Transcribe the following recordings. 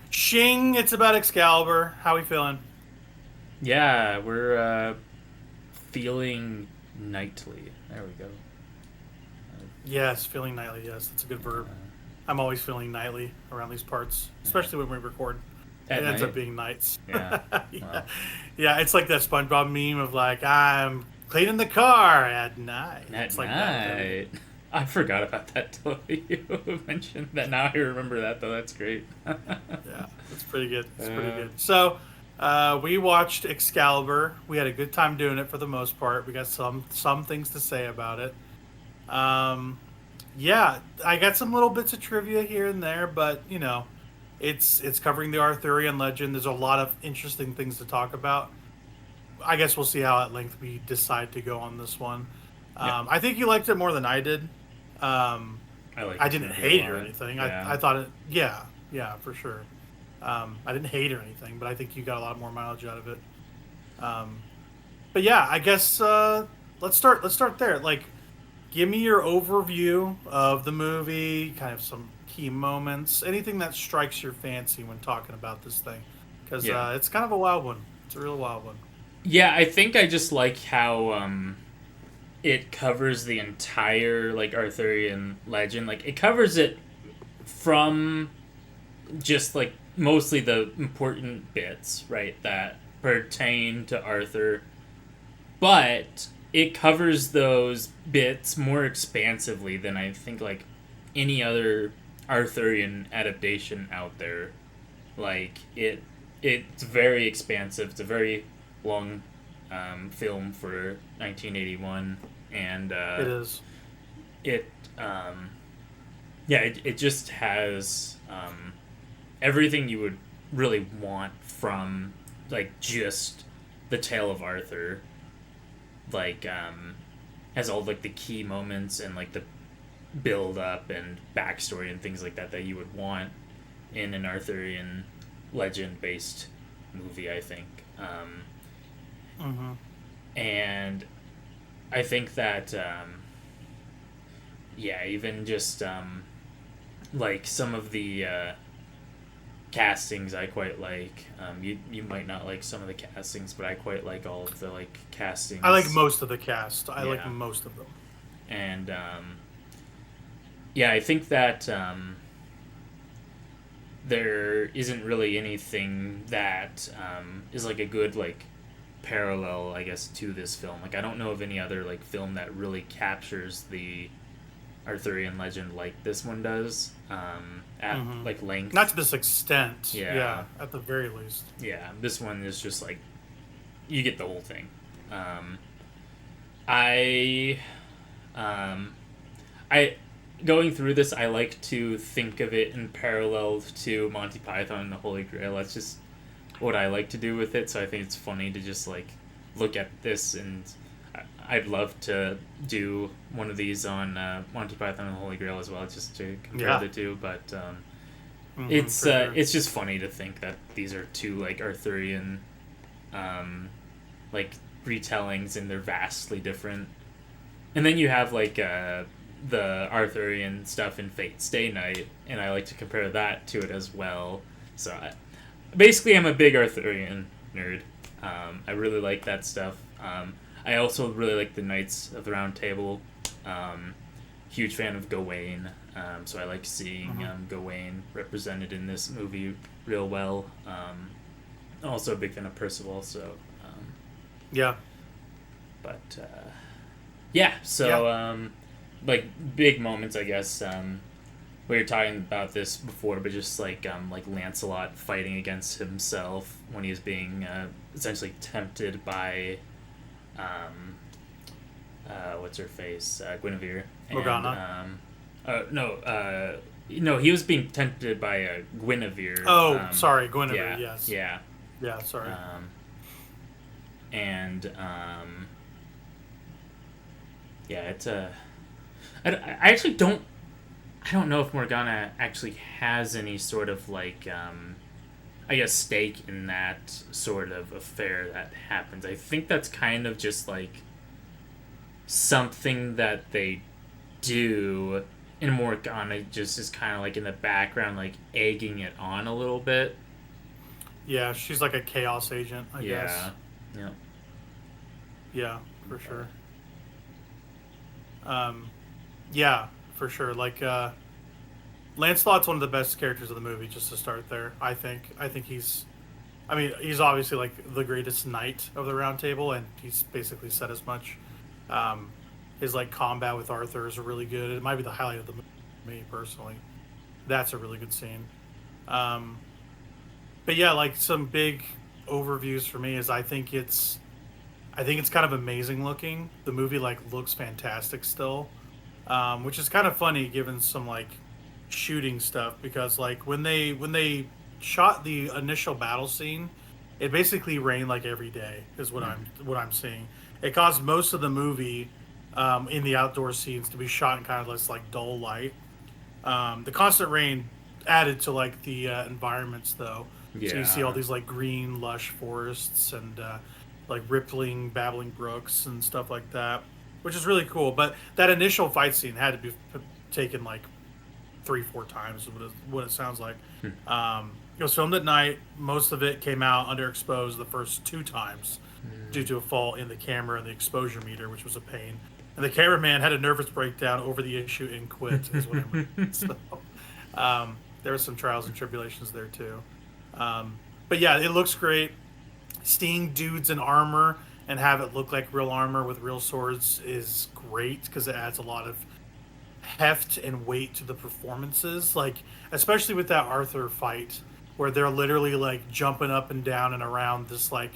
Shing, it's about Excalibur. How we feeling? Yeah, we're feeling nightly. There we go. Yes, feeling nightly. Yes, that's a good verb. I'm always feeling nightly around these parts, Yeah. especially when we record. It At ends up night. being nights. Yeah. Yeah, Well, yeah. It's like that SpongeBob meme of like I'm cleaning the car at night. at It's like that with everything. night. I forgot about that till you mentioned that. Now I remember that though. That's great. Yeah, it's pretty good. It's pretty uh, good. So, we watched Excalibur. We had a good time doing it for the most part. We got some things to say about it. Um, yeah, I got some little bits of trivia here and there, but it's covering the Arthurian legend. There's a lot of interesting things to talk about. I guess we'll see how at length we decide to go on this one. yeah, I think you liked it more than I did. Um, I like I this didn't movie a hate it or lot. anything. Yeah. I thought it, yeah, yeah, for sure. I didn't hate it or anything, but I think you got a lot more mileage out of it. Um, but yeah, I guess let's start there. Like, give me your overview of the movie, kind of some key moments, anything that strikes your fancy when talking about this thing, because Yeah. it's kind of a wild one. It's a real wild one. Yeah, I think I just like how it covers the entire like Arthurian legend. Like it covers it from just like mostly the important bits, right, that pertain to Arthur, but it covers those bits more expansively than I think like any other Arthurian adaptation out there. Like it's very expansive. It's a very long film for 1981, and It is. it um, yeah, it just has everything you would really want from like just the tale of Arthur. Like has all like the key moments and like the build up and backstory and things like that that you would want in an Arthurian legend based movie, I think. Mm-hmm. And I think that yeah, even just like some of the castings I quite like. You might not like some of the castings, but I quite like all of the like I like castings. most of the cast. I like Yeah, most of them. and yeah, I think that there isn't really anything that is like a good like parallel, I guess, to this film. Like I don't know of any other like film that really captures the Arthurian legend like this one does at Mm-hmm. like Not length. to this extent. Yeah, Yeah, at the very least. yeah. This one is just like you get the whole thing. Um, I um, I going through this, I like to think of it in parallel to Monty Python and the Holy Grail. That's just what I like to do with it. So I think it's funny to just like look at this, and I'd love to do one of these on Monty Python and the Holy Grail as well, just to compare Yeah. the two. But Mm-hmm, for sure. it's just funny to think that these are two like Arthurian um, like retellings, and they're vastly different. And then you have like the Arthurian stuff in Fate Stay Night, and I like to compare that to it as well. So basically, I'm a big Arthurian nerd. I really like that stuff. I also really like the Knights of the Round Table. Um, Huge fan of Gawain, so I like seeing Mm-hmm. Gawain represented in this movie real well. Also a big fan of Percival, so Yeah. but yeah, Yeah. so like big moments, I guess. We were talking about this before, but just like Lancelot fighting against himself when he was being essentially tempted by um, what's her face, Guinevere, and Morgana. no, no, he was being tempted by Guinevere. Oh, sorry, Guinevere. Yeah, Yes. yeah, Yeah. Sorry. um, and yeah, it's a. I actually don't. I don't know if Morgana actually has any sort of like I guess stake in that sort of affair that happens. I think that's kind of just like something that they do and Morgana just is kind of like in the background, like egging it on a little bit. Yeah, she's like a chaos agent, I guess. Yeah, yeah. Yeah, for sure. Um, yeah, for sure. Like Lancelot's one of the best characters of the movie. Just to start there, I think. I think he's. I mean, he's obviously like the greatest knight of the Round Table, and he's basically said as much. Um, his like combat with Arthur is really good. It might be the highlight of the movie, for me personally. That's a really good scene. Um, but yeah, like some big overviews for me is I think it's kind of amazing looking. The movie like looks fantastic still, which is kind of funny given some like shooting stuff because like when they shot the initial battle scene, it basically rained like every day is what I'm seeing. It caused most of the movie in the outdoor scenes to be shot in kind of this like dull light. The constant rain added to like the environments though, so you see all Yeah. these like green lush forests and like rippling babbling brooks and stuff like that, which is really cool. But that initial fight scene had to be taken like 3 4 times is what it sounds like. It was filmed at night. Most of it came out underexposed the first 2 times due to a fault in the camera and the exposure meter, which was a pain. And the cameraman had a nervous breakdown over the issue and quit, is what I mean. So, there was some trials and tribulations there too. But yeah, it looks great. Seeing dudes in armor and have it look like real armor with real swords is great because it adds a lot of heft and weight to the performances. Like, especially with that Arthur fight where they're literally like jumping up and down and around this like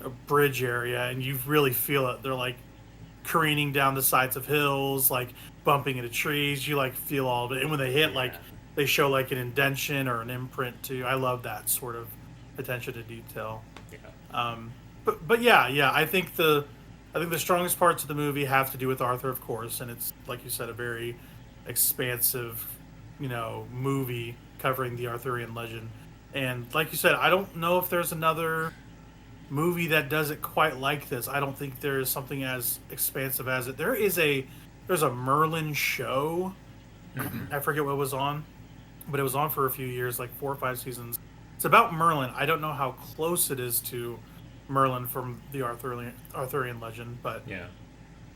a bridge area, and you really feel it. They're like careening down the sides of hills, like bumping into trees. You like feel all of it, and when they hit, like Yeah. they show like an indention or an imprint too. I love that sort of attention to detail. Yeah. But yeah, yeah, I think the strongest parts of the movie have to do with Arthur, of course, and it's like you said, a very expansive, movie covering the Arthurian legend. And like you said, I don't know if there's another movie that does it quite like this. I don't think there is something as expansive as it. There's a Merlin show. I forget what was on, but it was on for a few years, like 4 or 5 seasons. It's about Merlin. I don't know how close it is to Merlin from the Arthurian legend, but Yeah.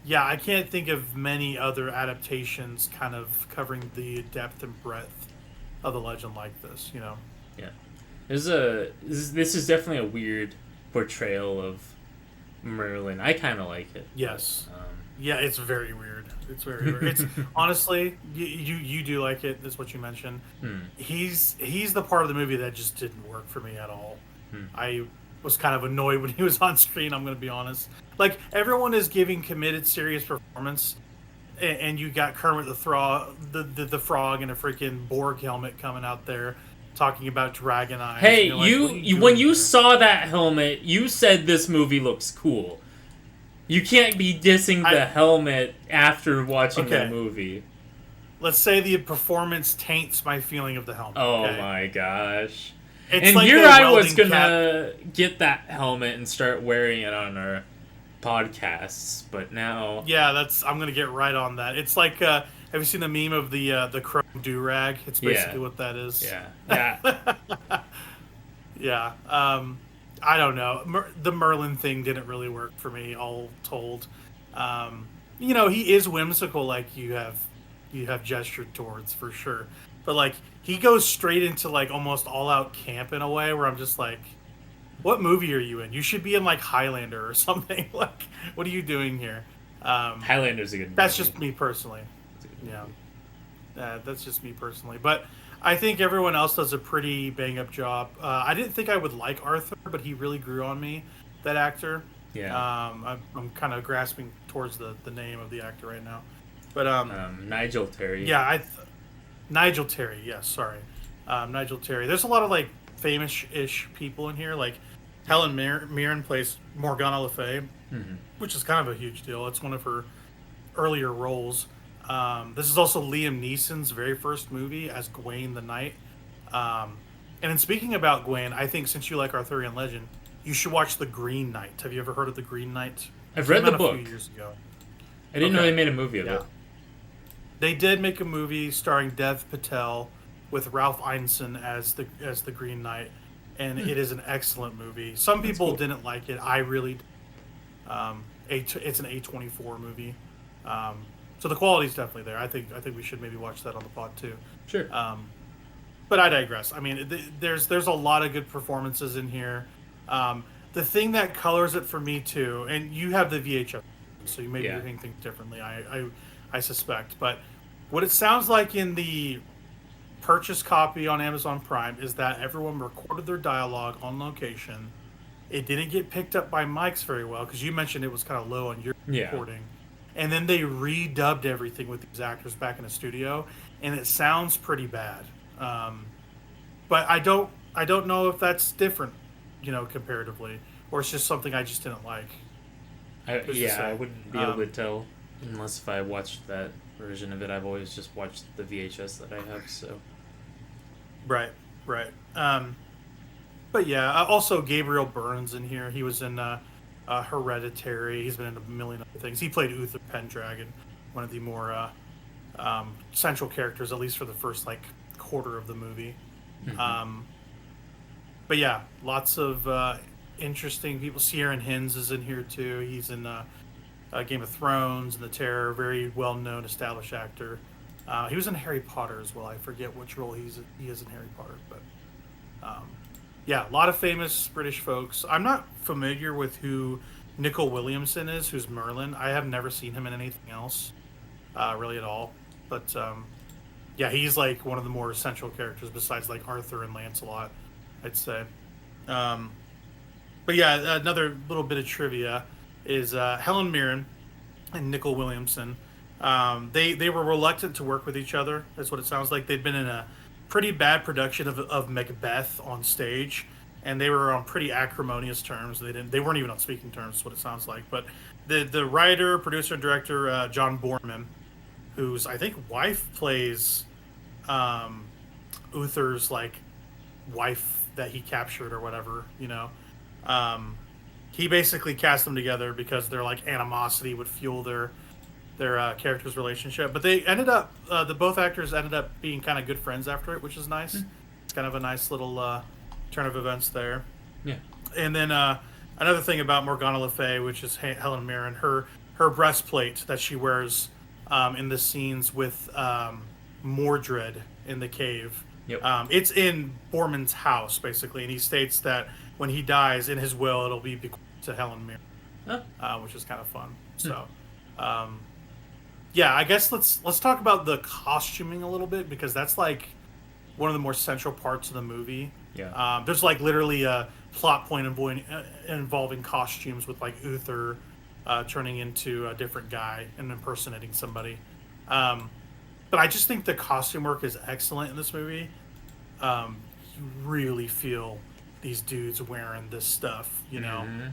yeah, I can't think of many other adaptations kind of covering the depth and breadth of the legend like this. Yeah. This is definitely a weird portrayal of Merlin. I kind of like it. Yes. Um, Yeah, it's very weird. It's very weird. It's honestly, you do like it. Is what you mentioned. hmm. He's the part of the movie that just didn't work for me at all. Hmm. I was kind of annoyed when he was on screen. I'm going to be honest. Like everyone is giving committed, serious performance, and you got Kermit the frog in a freaking Borg helmet coming out there talking about dragon eyes. And Hey, you're like, what are you when doing you here? saw that helmet, you said this movie looks cool. You can't be dissing the I helmet after watching the okay. movie. Let's say the performance taints my feeling of the helmet. Oh Okay, my gosh. it's And like here a I was welding cap. gonna get that helmet and start wearing it on our podcasts, but now. Yeah, I'm gonna get right on that. It's like, have you seen the meme of the chrome do rag? It's Yeah. basically what that is. Yeah. Yeah. Yeah. I don't know. The Merlin thing didn't really work for me, all told. He is whimsical, like you have gestured towards for sure. But like he goes straight into like almost all out camp in a way where I'm just like, what movie are you in? You should be in like Highlander or something. Like, what are you doing here? Highlander's a good That's movie. just me personally. It's a good Yeah, movie. that's just me personally. But I think everyone else does a pretty bang up job. I didn't think I would like Arthur, but he really grew on me. That actor. Yeah. I'm kind of grasping towards the name of the actor right now. But Nigel Terry. yeah, Nigel Terry. Yes, sorry, Nigel Terry. There's a lot of like famous-ish people in here. Like Helen Mirren plays Morgana Le Fay, Mhm. which is kind of a huge deal. It's one of her earlier roles. This is also Liam Neeson's very first movie as Gawain the Knight. And in speaking about Gawain, I think since you like Arthurian legend, you should watch The Green Knight. Have you ever heard of The Green Knight? I've It read came the out a book. few years ago. I didn't know Okay. they made a movie of Yeah. it. they did make a movie starring Dev Patel with Ralph Ineson as the Green Knight, and it is an excellent movie. Some That's people cool. didn't like it. I really it's an A24 movie. So the quality's definitely there. I think we should maybe watch that on the pod too. Sure. But I digress. I mean, there's a lot of good performances in here. The thing that colors it for me too, and you have the VHS, so you maybe Yeah. you're hearing things differently. I suspect, but what it sounds like in the purchase copy on Amazon Prime is that everyone recorded their dialogue on location. It didn't get picked up by mics very well because you mentioned it was kind of low on your Yeah. recording, and then they redubbed everything with these actors back in the studio, and it sounds pretty bad. Um, but I don't know if that's different, comparatively, or it's just something I just didn't like. Who's to Yeah, I say? wouldn't be able Um, to tell unless if I watched that version of it. I've always just watched the VHS that I have, so. right, right. But yeah, also Gabriel Byrne's in here. He was in Hereditary. He's been in a million other things. He played Uther Pendragon, one of the more central characters, at least for the first like quarter of the movie. Mhm. Um, but yeah, lots of interesting people. Ciaran Hinds is in here too. He's in Game of Thrones and The Terror. Very well known, established actor. He was in Harry Potter as well. I forget which role he is in Harry Potter, but um, yeah, a lot of famous British folks. I'm not familiar with who Nicol Williamson is, who's Merlin. I have never seen him in anything else, really at all. But yeah, he's like one of the more essential characters besides like Arthur and Lancelot, I'd say. Um, but yeah, another little bit of trivia is Helen Mirren and Nicol Williamson. They were reluctant to work with each other. That's what it sounds like. They'd been in a pretty bad production of Macbeth on stage, and they were on pretty acrimonious terms. They weren't even on speaking terms. Is what it sounds like. But the writer, producer, and director John Borman, whose I think wife plays um, Uther's like wife that he captured or whatever, um, he basically cast them together because their like animosity would fuel their characters' relationship. But they ended up the both actors ended up being kind of good friends after it, which is nice. It's kind of a nice little turn of events there. Yeah. And then another thing about Morgana Le Fay, which is Helen Mirren, her breastplate that she wears in the scenes with Mordred in the cave. Yep. It's in Borman's house basically, and he states that when he dies, in his will, it'll be bequeathed to Helen Mirren, Oh. which is kind of fun. So, um, yeah, I guess let's talk about the costuming a little bit because that's like one of the more central parts of the movie. Yeah. There's like literally a plot point involving costumes with like Uther turning into a different guy and impersonating somebody. But I just think the costume work is excellent in this movie. You really feel these dudes wearing this stuff. Mhm.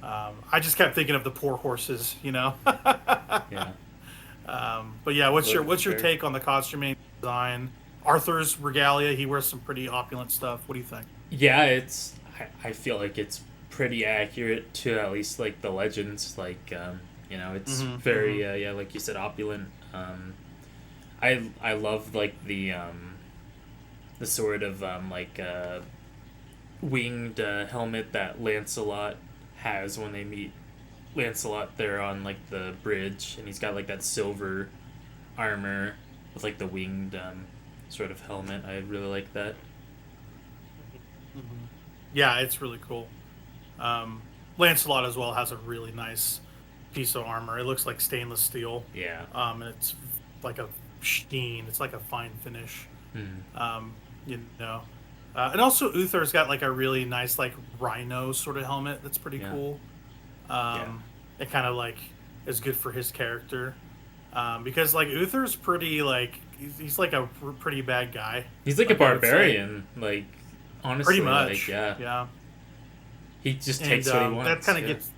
I just kept thinking of the poor horses. Yeah. But yeah, what's your Look, what's your fair. take on the costuming design? Arthur's regalia, he wears some pretty opulent stuff. What do you think? Yeah, I feel like it's pretty accurate to at least like the legends. Like, it's very yeah, like you said, opulent. I love like the sort of winged helmet that Lancelot has when they meet Lancelot there on like the bridge, and he's got like that silver armor with like the winged sort of helmet. I really like that. Yeah, it's really cool. Lancelot as well has a really nice piece of armor. It looks like stainless steel, Yeah. and it's like a sheen. It's like a fine finish. Hmm. Um, you know, and also Uther's got like a really nice like rhino sort of helmet. That's pretty Yeah. cool. Yeah. It kind of like is good for his character because like Uther's pretty like he's like a pretty bad guy. He's like a I would say. barbarian. Like, honestly, Pretty much. like, yeah. Yeah. He just And takes what he wants. that kind of yeah. gets,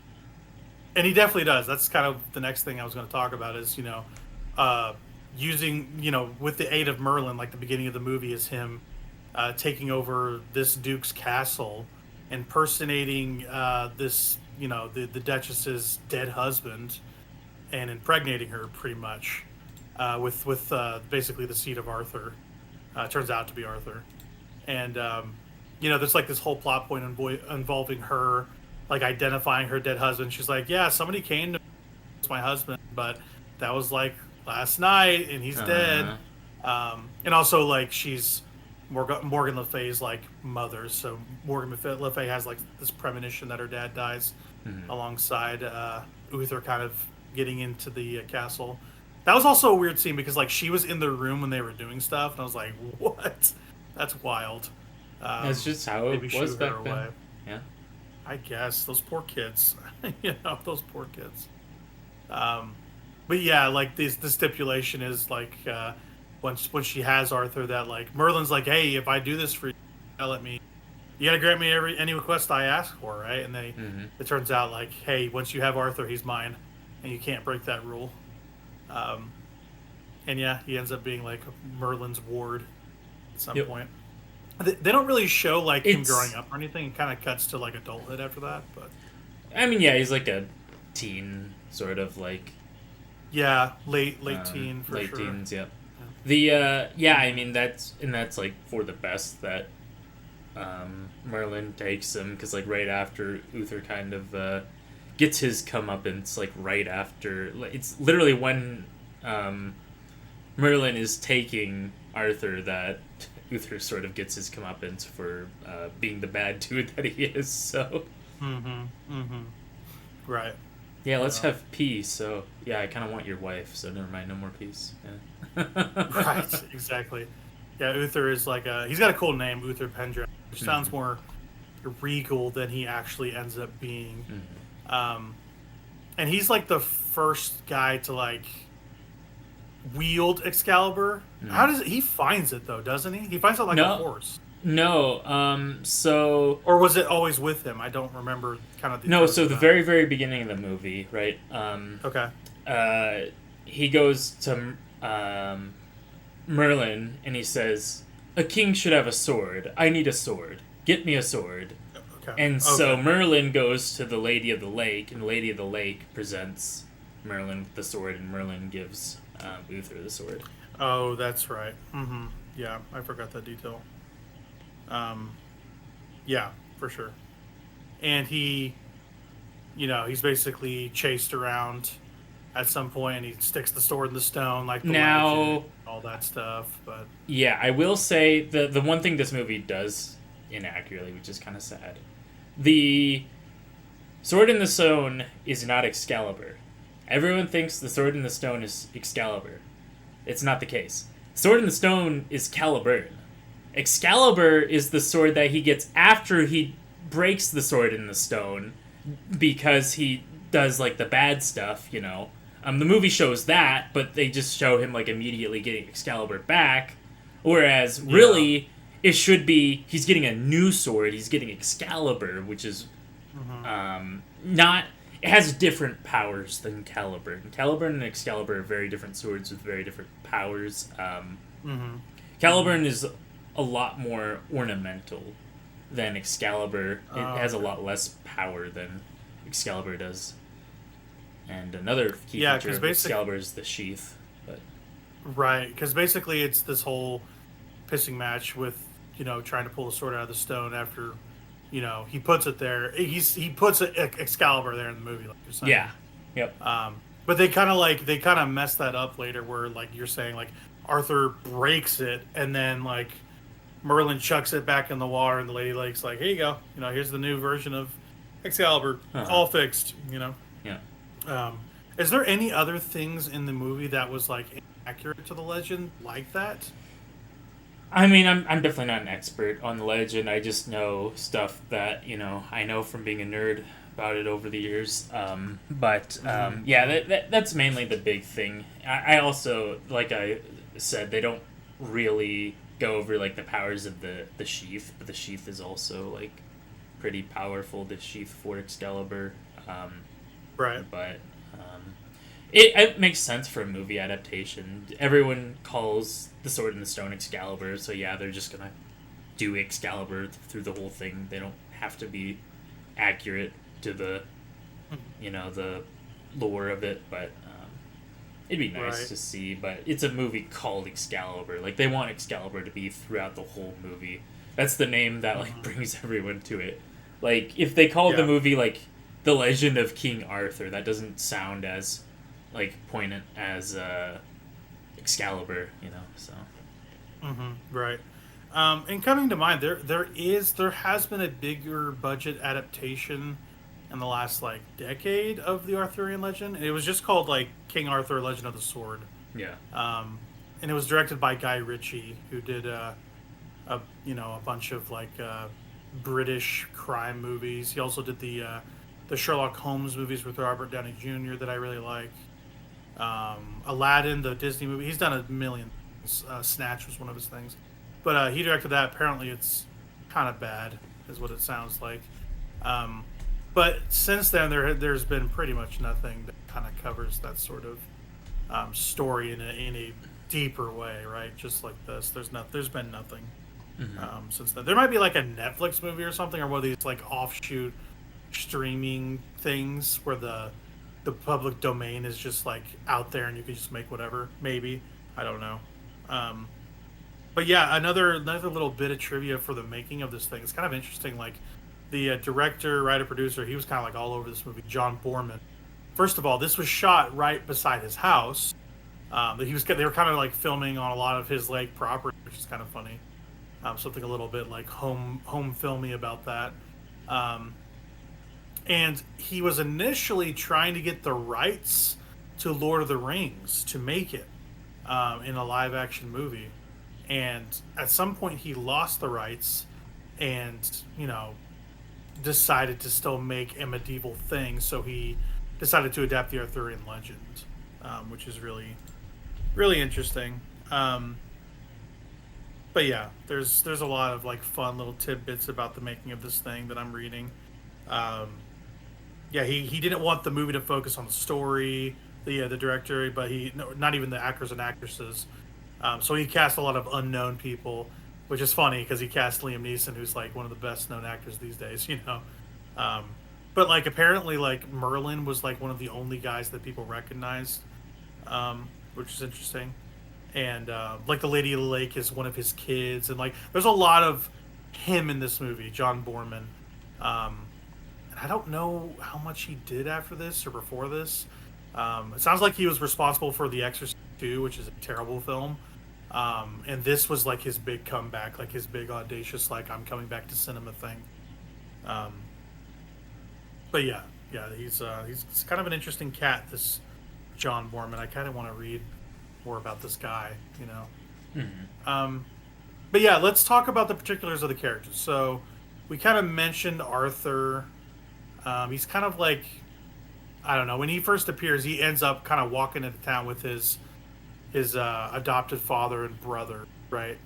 and he definitely does. That's kind of the next thing I was going to talk about is using with the aid of Merlin, like the beginning of the movie is him taking over this duke's castle, impersonating this the Duchess's dead husband, and impregnating her pretty much. with basically the seed of Arthur. Turns out to be Arthur, and there's like this whole plot point involving her like identifying her dead husband. She's like, yeah, somebody came to it's my husband, but that was like last night, and he's dead. Uh, And also like she's Morgan Le Fay's like mother, so Le Fay has like this premonition that her dad dies mhm. alongside Uther kind of getting into the castle. That was also a weird scene because like she was in the room when they were doing stuff, and I was like, what? That's wild. That's just how Maybe it was shoo her back then. away. Yeah. I guess those poor kids. Those poor kids. Um, but yeah, like the stipulation is like when she has Arthur that like Merlin's like, hey, if I do this for you, you gotta grant me any request I ask for, right? And Hmm. it turns out like, hey, once you have Arthur, he's mine, and you can't break that rule. Um, and yeah, he ends up being like Merlin's ward at some Yep. point. They don't really show like him growing It's. up or anything. It kind of cuts to like adulthood after that, but I mean, yeah, he's like a teen, sort of like yeah, late teen for late sure. teens. Yep. Yeah. The yeah, I mean that's like for the best that Merlin takes him because like right after Uther kind of gets his comeuppance, like right after it's literally when um, Merlin is taking Arthur that Uther sort of gets his comeuppance for being the bad dude that he is. So Mm-hmm. Mm-hmm. Right. yeah, let's Yeah. have peace. So yeah, I kind of want your wife. So never mind, no more peace. Yeah. Right. Exactly. Yeah. Uther is like he's got a cool name, Uther Pendragon, which sounds Hmm. more regal than he actually ends up being. Hmm. Um, and he's like the first guy to like wield Excalibur. How Hmm. does he finds it though? Doesn't he? He finds it like a No, horse, no. So or was it always with him? I don't remember kind of the no. premise So of the that. very very beginning of the movie, right? Okay. Uh, he goes to Merlin and he says, "A king should have a sword. I need a sword. Get me a sword." Okay. And so Okay. Merlin goes to the Lady of the Lake, and the Lady of the Lake presents Merlin with the sword, and Merlin gives Uther the sword. Oh, that's right. Mm-hmm. Yeah, I forgot that detail. Um, yeah, for sure. And he's basically chased around at some point, and he sticks the sword in the stone, like the legend, Now, all that stuff. But yeah, I will say the one thing this movie does inaccurately, which is kind of sad. The sword in the stone is not Excalibur. Everyone thinks the sword in the stone is Excalibur. It's not the case. Sword in the stone is Caliburn. Excalibur is the sword that he gets after he breaks the sword in the stone because he does like the bad stuff, you know. The movie shows that, but they just show him like immediately getting Excalibur back. Whereas yeah. really, it should be he's getting a new sword. He's getting Excalibur, which is Mm-hmm. not. It has different powers than Caliburn. Caliburn and Excalibur are very different swords with very different powers. Mm-hmm. Mm-hmm. Caliburn is a lot more ornamental than Excalibur. It Oh, has a okay. lot less power than Excalibur does. And another key Yeah, feature because of Excalibur is the sheath. But right, because basically it's this whole pissing match with trying to pull the sword out of the stone after he puts it there. He puts Excalibur there in the movie, like you're saying. yeah, yep, But they kind of mess that up later, where like you're saying, like Arthur breaks it, and then like Merlin chucks it back in the water, and the Lady Lake's like, "Here you go. Here's the new version of Excalibur, uh huh, all fixed." yeah. Um, is there any other things in the movie that was like accurate to the legend like that? I mean, I'm definitely not an expert on the legend. I just know stuff that I know from being a nerd about it over the years. But Mm-hmm. yeah, that's mainly the big thing. I also, like I said, they don't really go over like the powers of the sheath, but the sheath is also like pretty powerful. The sheath for Excalibur, Right. but it makes sense for a movie adaptation. Everyone calls the Sword in the Stone Excalibur, so yeah, they're just gonna do Excalibur through the whole thing. They don't have to be accurate to the the lore of it, but it'd be nice Right. to see, but it's a movie called Excalibur. Like, they want Excalibur to be throughout the whole movie. That's the name that, like, Hmm. brings everyone to it. Like, if they called the Yeah. movie, like, The Legend of King Arthur, that doesn't sound as, like, poignant as, Excalibur, you know, so. Right. And coming to mind, there has been a bigger budget adaptation in the last like decade of the Arthurian legend. And it was just called like King Arthur: Legend of the Sword. Yeah. Um, and it was directed by Guy Ritchie, who did a a bunch of like British crime movies. He also did the Sherlock Holmes movies with Robert Downey Jr. that I really like. Aladdin, the Disney movie. He's done a million things. Snatch was one of his things, but he directed that. Apparently, it's kind of bad, is what it sounds like. Um, but since then, there's been pretty much nothing that kind of covers that sort of story in a deeper way, right? Just like this, there's been nothing Mm-hmm. since then. There might be like a Netflix movie or something, or one of these like offshoot streaming things where the public domain is just like out there and you can just make whatever. Maybe, I don't know. Um, but yeah, another little bit of trivia for the making of this thing. It's kind of interesting. Like the director, writer, producer, he was kind of like all over this movie. John Borman. First of all, this was shot right beside his house. But they were kind of like filming on a lot of his lake property, which is kind of funny. Something a little bit like home filmy about that. Um, and he was initially trying to get the rights to Lord of the Rings to make it in a live action movie, and at some point he lost the rights, and decided to still make a medieval thing. So he decided to adapt the Arthurian legend, which is really interesting. Um, but yeah, there's a lot of like fun little tidbits about the making of this thing that I'm reading. Um, yeah, he didn't want the movie to focus on the story, the director, but he no, not even the actors and actresses. So he cast a lot of unknown people, which is funny because he cast Liam Neeson, who's like one of the best known actors these days, you know. Um, but like apparently, like Merlin was like one of the only guys that people recognized, which is interesting. And like the Lady of the Lake is one of his kids, and like there's a lot of him in this movie, John Borman. Um, and I don't know how much he did after this or before this. It sounds like he was responsible for The Exorcist 2, which is a terrible film. And this was like his big comeback, like his big audacious, like I'm coming back to cinema thing. Um, but yeah, he's kind of an interesting cat. This John Borman. I kind of want to read more about this guy, you know. Mm-hmm. Um, but yeah, let's talk about the particulars of the characters. So we kind of mentioned Arthur. He's kind of like I don't know. When he first appears, he ends up kind of walking into town with his adopted father and brother, right?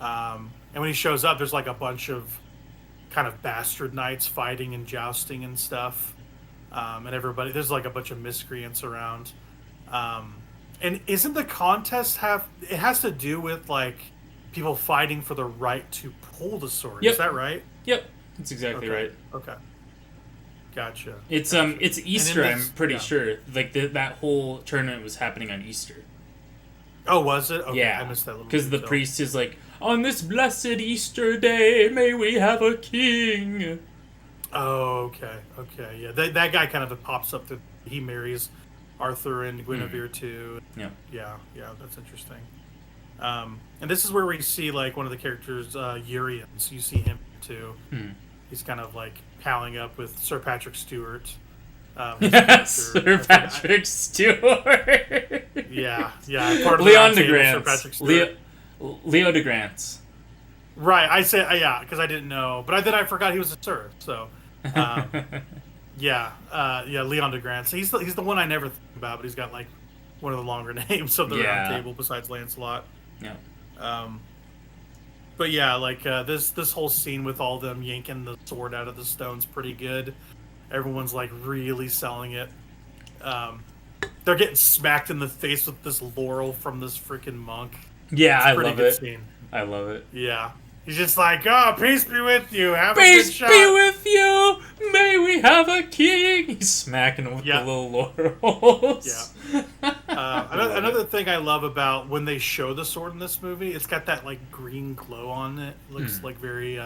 And when he shows up, there's like a bunch of kind of bastard knights fighting and jousting and stuff, and everybody there's like a bunch of miscreants around. Um, and isn't the contest have it has to do with like people fighting for the right to pull the sword? Is Yep. that right? Yep. That's exactly Okay. right. Okay. Gotcha. It's Gotcha. it's And in Easter. I'm this, pretty yeah. sure. Like that whole tournament was happening on Easter. Oh, was it? Okay, I Yeah, missed that little because the detail. priest is like, on this blessed Easter day, may we have a king. Oh, okay, okay, yeah. That guy kind of pops up. He marries Arthur and Mm. Guinevere too. Yeah. Yeah, that's interesting. And this is where we see like one of the characters, Urians. You see him too. Mm. He's kind of like palling up with Sir Patrick Stewart. His Yes, character. Sir I forgot- Patrick Stewart. yeah. Part of the Leon round de table, Sir Grants. Patrick Stewart. Leo de Grants. Right. I said yeah because I didn't know, but then I forgot he was a Sir. So. Um, yeah, Leon de Grant. So he's the one I never think about, but he's got like one of the longer names of the Yeah. round table besides Lancelot. Yeah. Um, but yeah, like this whole scene with all them yanking the sword out of the stone's pretty good. Everyone's like really selling it. Um, they're getting smacked in the face with this laurel from this freaking monk. Yeah, It's a I pretty love good it. scene. I love it. Yeah, he's just like, oh, peace be with you. Have a good Peace shot. be with you. May we have a king. He's smacking him with Yeah. the little laurels. Yeah. Another thing I love about when they show the sword in this movie, it's got that like green glow on it. It looks like very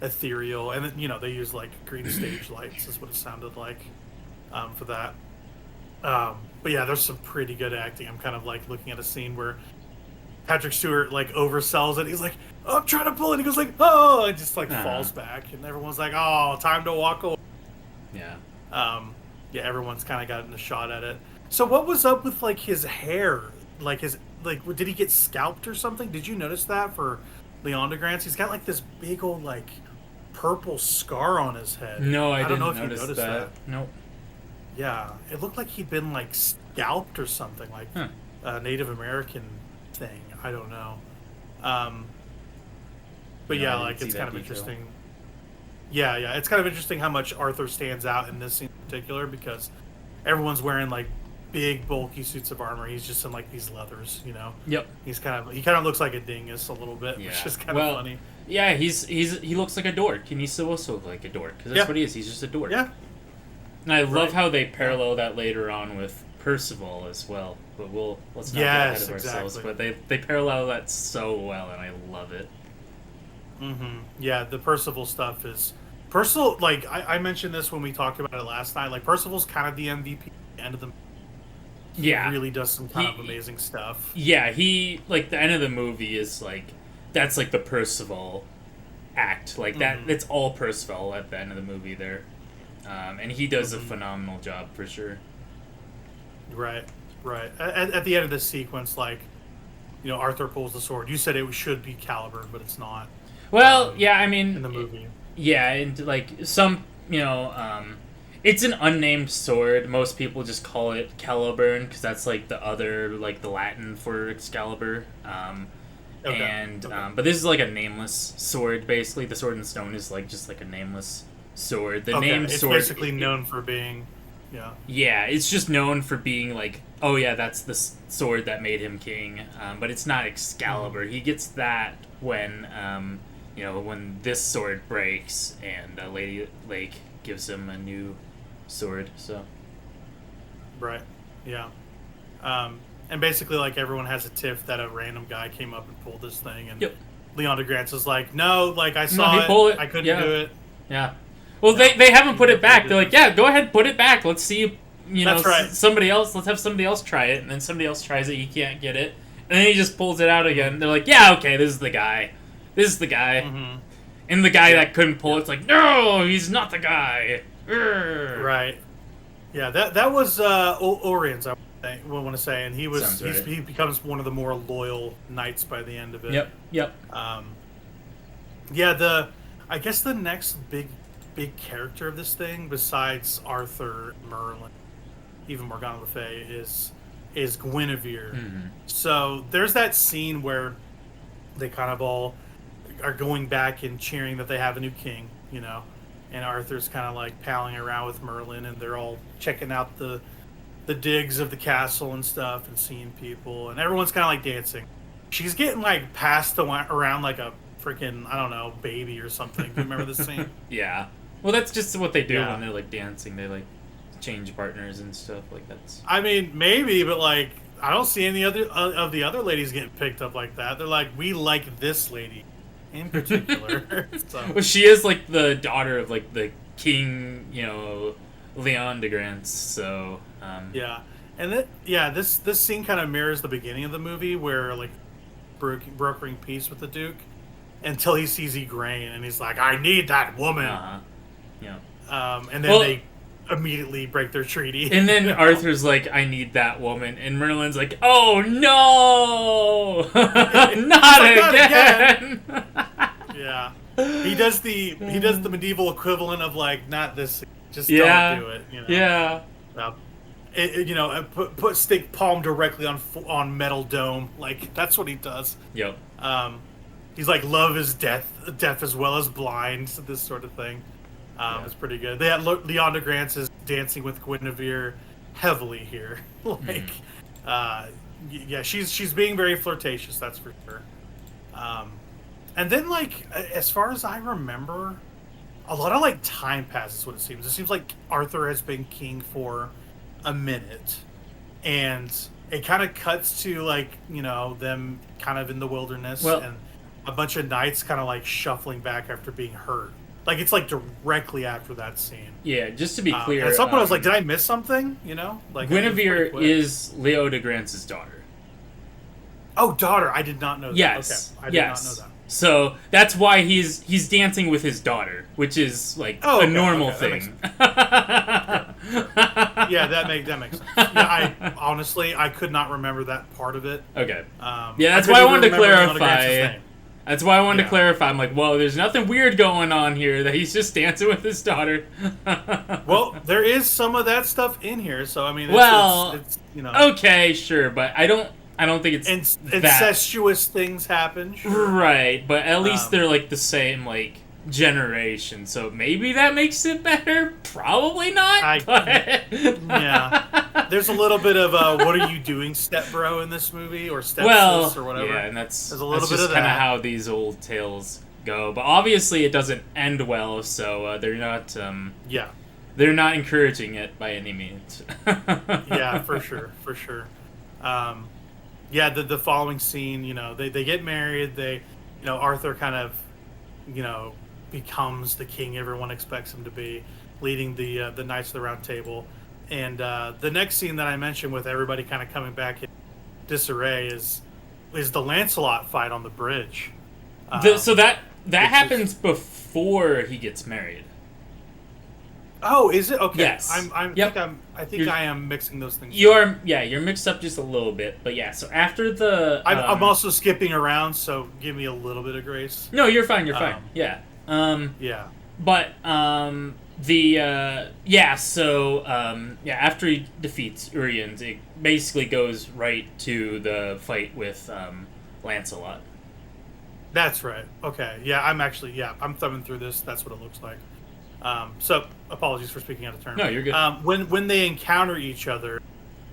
ethereal, and they use like green stage lights. Is what it sounded like for that. But yeah, there's some pretty good acting. I'm kind of like looking at a scene where Patrick Stewart like oversells it. He's like, "Oh, I'm trying to pull it." And he goes like, "Oh," and just like falls back, and everyone's like, "Oh, time to walk away." Yeah. Yeah, everyone's kind of gotten a shot at it. So what was up with like his hair? Like did he get scalped or something? Did you notice that for Leon DeGrance? He's got like this big old like purple scar on his head. No, I don't didn't know if you notice noticed that. Nope. Yeah, it looked like he'd been like scalped or something, like a Native American thing. I don't know. But No, yeah, I didn't like see it's that kind of detail. interesting. Yeah, it's kind of interesting how much Arthur stands out in this scene in particular because everyone's wearing like big bulky suits of armor. He's just in like these leathers. Yep. He kind of looks like a dingus a little bit, which is kind of funny. Yeah, he looks like a dork, and he's supposed to look like a dork because that's what he is. He's just a dork. Yeah. And I love how they parallel that later on with Percival as well. But let's not get ahead of ourselves. But they parallel that so well, and I love it. Yeah, the Percival stuff is Percival. Like I mentioned this when we talked about it last night. Like Percival's kind of the MVP at the end of the. He really does some kind of amazing stuff. Yeah, he like the end of the movie is like that's like the Percival act. Like that. It's all Percival at the end of the movie there, and he does a phenomenal job for sure. Right. At the end of this sequence, like Arthur pulls the sword. You said it should be Excalibur, but it's not. Well, yeah, I mean, in the movie. Yeah, and like some, it's an unnamed sword. Most people just call it Caliburn because that's like the Latin for Excalibur. But this is like a nameless sword. Basically, the sword in stone is like just like a nameless sword. The named it's sword basically known for being. Yeah. Yeah, it's just known for being like, oh yeah, that's the sword that made him king. But it's not Excalibur. He gets that when when this sword breaks and Lady Lake gives him a new sword. So. Right. Yeah. And basically, like everyone has a tiff that a random guy came up and pulled this thing, and Leon DeGrance is like, "No, like I saw it. I couldn't do it." Yeah. Well, they haven't put it back. They're like, yeah, go ahead, put it back. Let's see, That's right. somebody else. Let's have somebody else try it, and then somebody else tries it. He can't get it, and then he just pulls it out again. They're like, yeah, okay, this is the guy. And the guy that couldn't pull it's like, no, he's not the guy. Urgh. Right. Yeah, that was Orion's. I want to say, and he becomes one of the more loyal knights by the end of it. Yep. Yeah, I guess the next big character of this thing, besides Arthur, Merlin, even Morgana Le Fay, is Guinevere. So there's that scene where they kind of all are going back and cheering that they have a new king, and Arthur's kind of like palling around with Merlin, and they're all checking out the digs of the castle and stuff and seeing people, and everyone's kind of like dancing. She's getting like passed around like a freaking, I don't know, baby or something. Do you remember this scene? Yeah. Well, that's just what they do when they're like dancing. They like change partners and stuff like that. I mean, maybe, but like I don't see any other of the other ladies getting picked up like that. They're like, we like this lady in particular. So. Well, she is like the daughter of like the king, Leon DeGrance. So yeah, and this scene kind of mirrors the beginning of the movie where like brokering peace with the Duke until he sees Igraine and he's like, I need that woman. Yeah. And then they immediately break their treaty. And then Arthur's like, I need that woman. And Merlin's like, oh no! Not again! Yeah. He does the medieval equivalent of like, not this, just don't do it. Yeah. Put stick palm directly on metal dome. Like, that's what he does. Yep. He's like, love is death as well as blind, this sort of thing. It's pretty good. They had Leon DeGrance is dancing with Guinevere heavily here. She's being very flirtatious, that's for sure. And then, like, as far as I remember, a lot of like time passes. What it seems like Arthur has been king for a minute, and it kind of cuts to like them kind of in the wilderness Well, and a bunch of knights kind of like shuffling back after being hurt. Like it's like directly after that scene. yeah, just to be And at clear, some point I was like, did I miss something? Like it was pretty Guinevere quick. is Leo de Grance's daughter. Oh, daughter! I did not know that. Yes, Okay, I did not know yes. that. So that's why he's dancing with his daughter, which is like Oh, a okay, normal okay, thing. Yeah, that makes sense. Yeah, I honestly I could not remember that part of it. Okay. Yeah, I that's couldn't why I even wanted to remember Leona Grance's clarify. name. That's why I wanted to Yeah. clarify. I'm like, whoa, there's nothing weird going on here. That he's just dancing with his daughter. Well, there is some of that stuff in here, so I mean, Well, it's okay, sure, but I don't think it's that incestuous things happen. Sure. right. But at least Um, they're like the same like generation, so maybe that makes it better. Probably not. Yeah, there's a little bit of what are you doing, step bro, in this movie, or step Well, sis, or whatever. yeah, and that's There's a little bit just of kind of that. how these old tales go. But obviously, it doesn't end well, so Yeah, they're not encouraging it by any means. yeah, for sure, for sure. Um, yeah, the following scene, they get married. Arthur kind of, you know, becomes the king everyone expects him to be, leading the Knights of the Round Table. And the next scene that I mentioned with everybody kind of coming back in disarray is the Lancelot fight on the bridge. So that which happens before he gets married. Oh, is it okay? Yes. Yep. I think I am mixing those things. You're mixed up just a little bit, but yeah. So after the, I'm also skipping around, so give me a little bit of grace. no, you're fine. You're fine. Yeah. Yeah. But after he defeats Uriens, it basically goes right to the fight with Lancelot. That's right. Okay. Yeah, I'm thumbing through this. That's what it looks like. So apologies for speaking out of turn. No, you're good. When they encounter each other,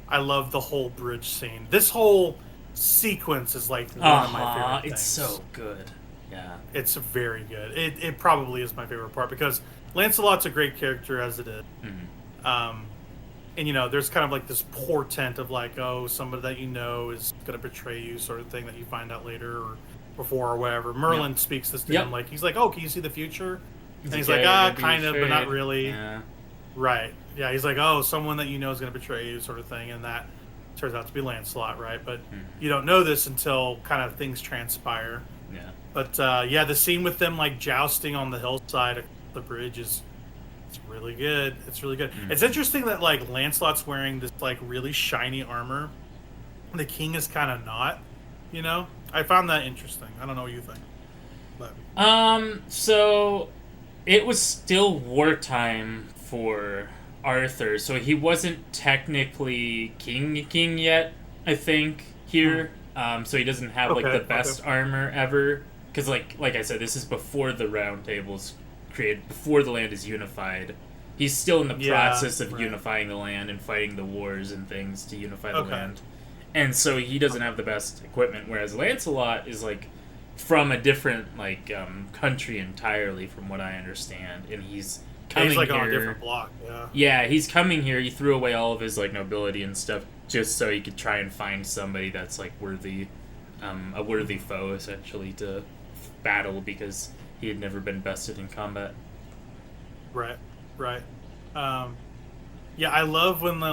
I love the whole bridge scene. This whole sequence is like one of my favorite things. It's so good. Yeah. It's very good. It probably is my favorite part because Lancelot's a great character as it is. Mm-hmm. And there's kind of like this portent of like, oh, somebody that you know is going to betray you, sort of thing that you find out later or before or whatever. Merlin speaks this to him like he's like, oh, can you see the future? And he's like, kind of, but not really. Yeah. Right. Yeah, he's like, oh, someone that you know is going to betray you, sort of thing, and that turns out to be Lancelot, right? But you don't know this until kind of things transpire. Yeah. But the scene with them like jousting on the hillside of the bridge it's really good. It's really good. It's interesting that like Lancelot's wearing this like really shiny armor. The king is kind of not. I found that interesting. I don't know what you think. But So it was still wartime for Arthur, so he wasn't technically king yet, I think, here. So he doesn't have like the best armor ever. Because like I said, this is before the Round Table's created, before the land is unified. He's still in the process of unifying the land and fighting the wars and things to unify the land. And so he doesn't have the best equipment, whereas Lancelot is like from a different like country entirely, from what I understand, and he's coming he's like here on a different block. Yeah, he's coming here. He threw away all of his like nobility and stuff just so he could try and find somebody that's like worthy, a worthy foe essentially to battle, because he had never been bested in combat. Right. I love when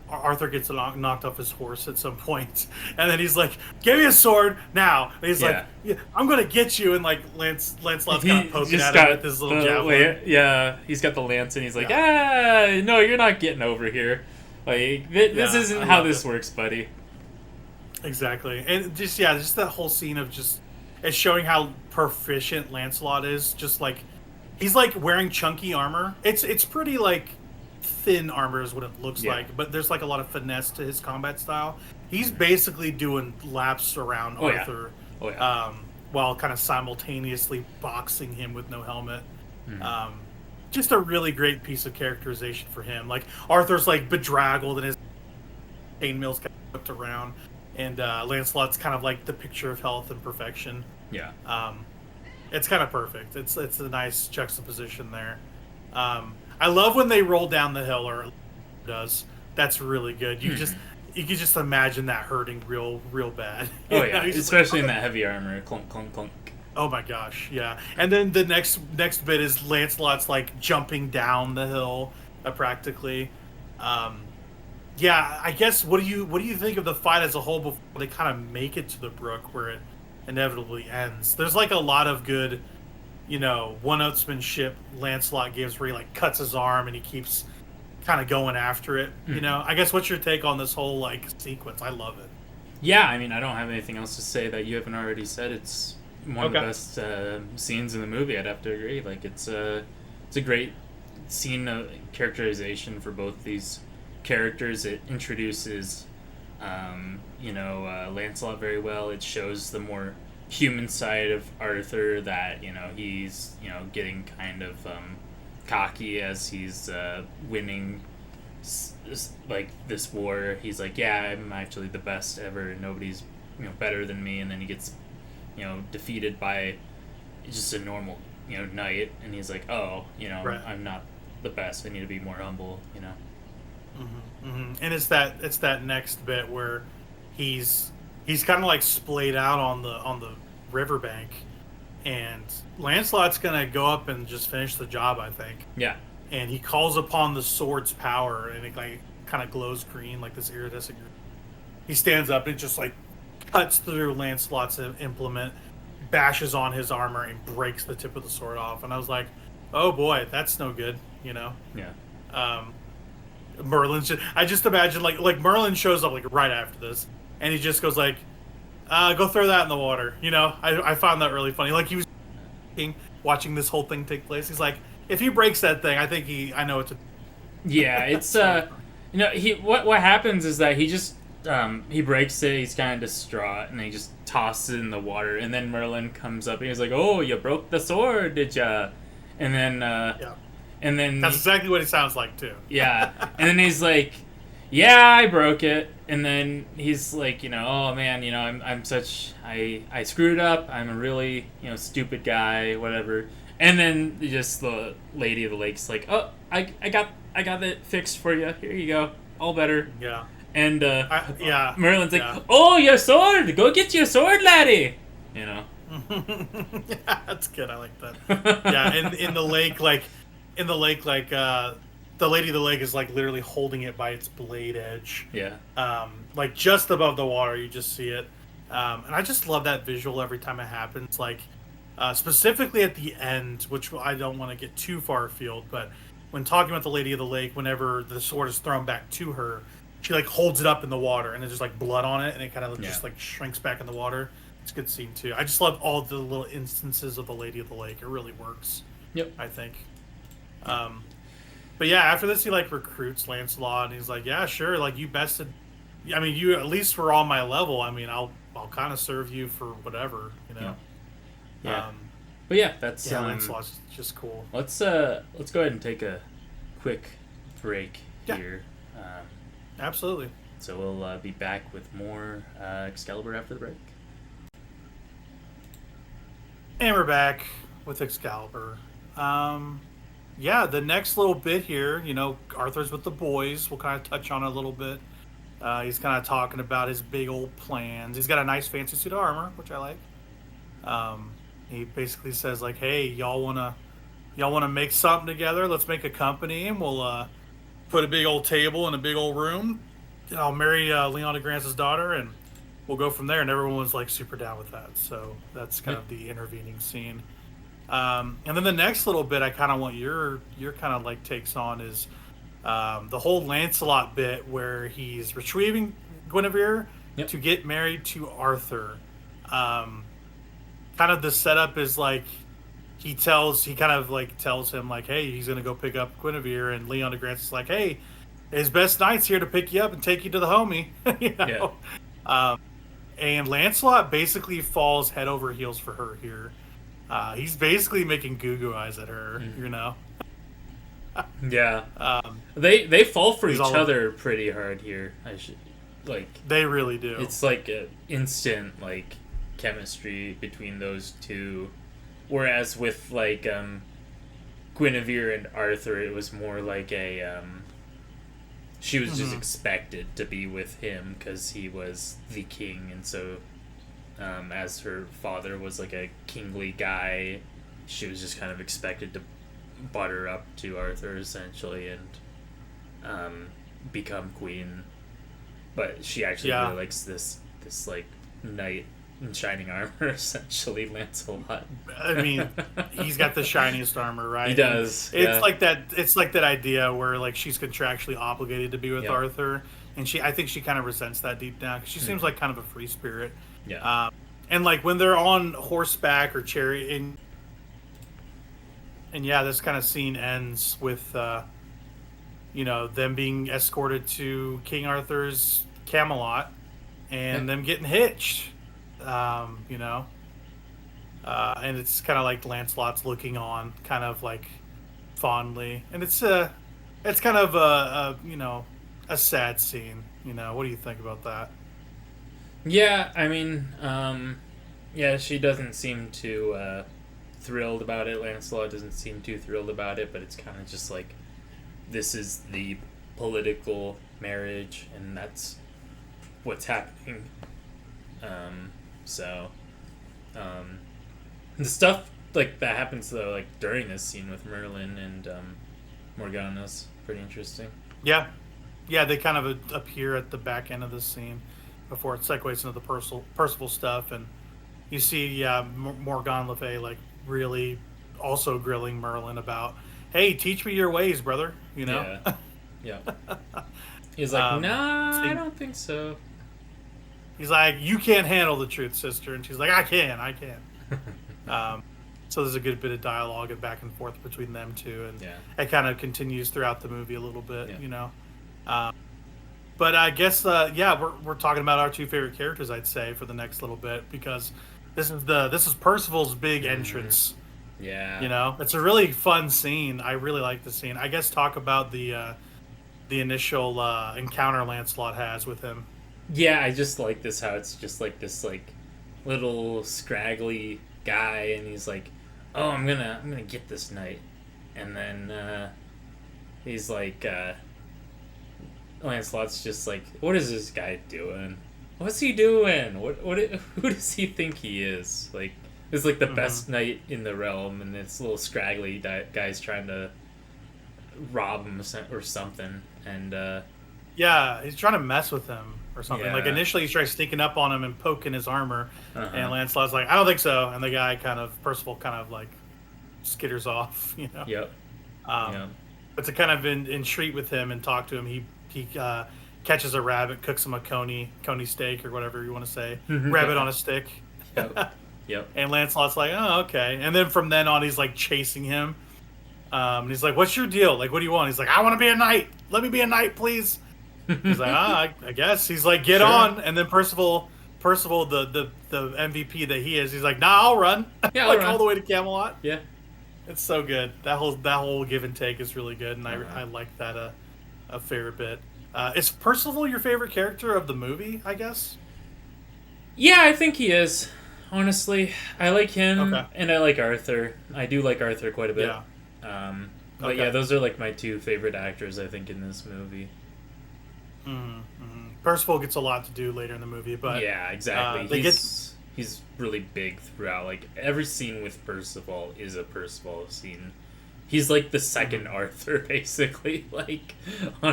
Arthur gets knocked off his horse at some point, and then he's like, "Give me a sword now!" And he's like, "Yeah, I'm gonna get you!" And like Lancelot's kind of poking at him with his little javelin. He's got the lance, and he's like, no, you're not getting over here. Like this isn't how this works, buddy. Exactly, and just that whole scene of just it's showing how proficient Lancelot is. Just like he's like wearing chunky armor. It's pretty like thin armor is what it looks like, but there's like a lot of finesse to his combat style. He's basically doing laps around Arthur, while kind of simultaneously boxing him with no helmet. Just a really great piece of characterization for him. Like Arthur's like bedraggled and his chainmail's kind of whipped around, and Lancelot's kind of like the picture of health and perfection. Yeah. It's kind of perfect. It's a nice juxtaposition there. I love when they roll down the hill, or it does. That's really good. You just you could just imagine that hurting real bad. Oh You know, yeah, he's just like, especially in that heavy armor, clunk clunk clunk. oh my gosh, yeah. And then the next bit is Lancelot's like jumping down the hill, practically. Um, yeah, I guess what do you think of the fight as a whole before they kind of make it to the brook where it inevitably ends? There's like a lot of good, one-upsmanship Lancelot gives where he like cuts his arm and he keeps kind of going after it. Mm-hmm. I guess what's your take on this whole like sequence? I love it. Yeah, I mean, I don't have anything else to say that you haven't already said. It's one of the Okay. best scenes in the movie. I'd have to agree. Like, it's a great scene of characterization for both these characters. It introduces, Lancelot very well. It shows the more human side of Arthur that he's getting kind of cocky as he's winning like this war. He's like, yeah, I'm actually the best ever. Nobody's better than me. And then he gets defeated by just a normal knight, and he's like, oh, Right. I'm not the best. I need to be more humble. And it's that next bit where he's kind of like splayed out on the riverbank, and Lancelot's gonna go up and just finish the job, I think. Yeah, And he calls upon the sword's power, and it like kind of glows green like this iridescent green. He stands up and just like cuts through Lancelot's implement, bashes on his armor, and breaks the tip of the sword off. And I was like, oh boy, that's no good, yeah, Um, I just imagine like Merlin shows up like right after this, and he just goes like, "Go throw that in the water." I found that really funny. Like he was watching this whole thing take place. He's like, if he breaks that thing, I know what to. yeah. It's It's really funny. he what happens is that he just he breaks it. He's kind of distraught, and he just tosses it in the water. And then Merlin comes up, and he's like, "Oh, you broke the sword, did ya?" And then Yeah, and then that's exactly what it sounds like too. yeah, and then he's like, "Yeah, I broke it." And then he's like, "Oh man, I screwed up. I'm a really stupid guy, whatever." And then just the lady of the lake's like, "Oh, I got it fixed for you. Here you go, all better." Yeah, And yeah, Merlin's like, yeah. "Oh, your sword! Go get your sword, laddie." You know. Yeah, that's good. I like that. Yeah, in the lake, the lady of the lake is like literally holding it by its blade edge, Yeah. like just above the water. You just see it, and I just love that visual every time it happens. Like specifically at the end, which I don't want to get too far afield, but when talking about the lady of the lake, whenever the sword is thrown back to her, she like holds it up in the water, and there's just like blood on it, and it kind of Yeah. just like shrinks back in the water. It's a good scene too. I just love all the little instances of the Lady of the Lake. It really works, Yep. I think. But yeah, after this, he like recruits Lancelot, and he's like, "Yeah, sure. Like you bested. I mean, you at least were on my level. I mean, I'll kind of serve you for whatever, you know." Yeah. Um, But yeah, that's yeah, Lancelot's just cool. let's go ahead and take a quick break Yeah. here. Absolutely. So we'll be back with more Excalibur after the break. And we're back with Excalibur. Yeah, the next little bit here, Arthur's with the boys. We'll kind of touch on it a little bit. He's kind of talking about his big old plans. He's got a nice fancy suit of armor, which I like. He basically says like, "Hey, y'all wanna make something together? Let's make a company, and we'll put a big old table in a big old room. And I'll marry Leon DeGrance's daughter, and we'll go from there." And everyone was like super down with that. So that's kind of the intervening scene. And then the next little bit I kind of want your kind of like takes on is the whole Lancelot bit where he's retrieving Guinevere Yep. to get married to Arthur. Kind of the setup is like he kind of like tells him like, hey, he's gonna go pick up Guinevere, and Leon DeGrance is like, hey, his best knight's here to pick you up and take you to the homie. And Lancelot basically falls head over heels for her here. He's basically making goo-goo eyes at her, Yeah. Um, They fall for he's each all- other pretty hard here. They really do. It's like an instant like chemistry between those two. Whereas with like Guinevere and Arthur, it was more like a she was just Hmm. expected to be with him because he was the king, and so as her father was like a kingly guy, she was just kind of expected to butter up to Arthur essentially and um, become queen. But she actually Yeah. really likes this like knight in shining armor, essentially Lancelot. I mean, he's got the shiniest armor, He right? And does, it's yeah, like that. It's like that idea where like she's contractually obligated to be with yep, Arthur, and I think she kind of resents that deep down because she seems hmm, like kind of a free spirit. yeah, Um, and like when they're on horseback or chariot, and yeah, this kind of scene ends with them being escorted to King Arthur's Camelot yeah, and them getting hitched. Um, you know, and it's kind of like Lancelot's looking on, kind of like fondly, and it's kind of a sad scene. What do you think about that? yeah. I mean, yeah, she doesn't seem too thrilled about it. Lancelot doesn't seem too thrilled about it, but it's kind of just like this is the political marriage, and that's what's happening. Um, so, um, the stuff like that happens though, like during this scene with Merlin and Morgana's pretty interesting. Yeah, yeah, they kind of appear at the back end of the scene before it segues into the Percival stuff, and you see, yeah, Morgan Le Fay like really also grilling Merlin about, hey, teach me your ways, brother. Yeah, yeah. He's like, nah, I See, don't think so. he's like, you can't handle the truth, sister, and she's like, I can. Um, so there's a good bit of dialogue and back and forth between them two, and Yeah, it kind of continues throughout the movie a little bit, yeah, Um, but I guess, yeah, we're talking about our two favorite characters, I'd say, for the next little bit because this is Percival's big mm-hmm. entrance. Yeah, It's a really fun scene. I really like the scene. I guess talk about the initial encounter Lancelot has with him. yeah. I just like this how it's just like this like little scraggly guy, and he's like, oh, I'm gonna get this knight, and then he's like. Lancelot's just like, what is this guy doing? What's he doing? Who does he think he is? Like, it's like the Hmm. best knight in the realm, and this little scraggly guy's trying to rob him or something. And Yeah, he's trying to mess with him or something. Like yeah, initially, he tries sneaking up on him and poking his armor, uh and huh, Lancelot's like, I don't think so. And the guy Percival kind of like skitters off, yep, Um, yep, but to kind of entreat with him and talk to him, he catches a rabbit, cooks him a coney steak or whatever you want to say, rabbit on a stick. yep, yep, And Lancelot's like, oh, okay. And then from then on, he's like chasing him. And he's like, what's your deal? Like, what do you want? He's like, I want to be a knight. Let me be a knight, please. He's like, I guess. He's like, get sure, on. And then Percival, the MVP that he is, he's like, nah, I'll run. yeah, I'll Like all run, the way to Camelot. yeah, It's so good. That whole give and take is really good, and uh-huh. I like that a fair bit. Is Percival your favorite character of the movie? I guess. Yeah, I think he is. Honestly, I like him, Okay. and I like Arthur. I do like Arthur quite a bit. Yeah. But yeah, Okay. those are like my two favorite actors, I think, in this movie. Mm-hmm. Percival gets a lot to do later in the movie, but Yeah, exactly. they get. He's really big throughout. Like every scene with Percival is a Percival scene. He's like the second Mhm. Arthur, basically. Like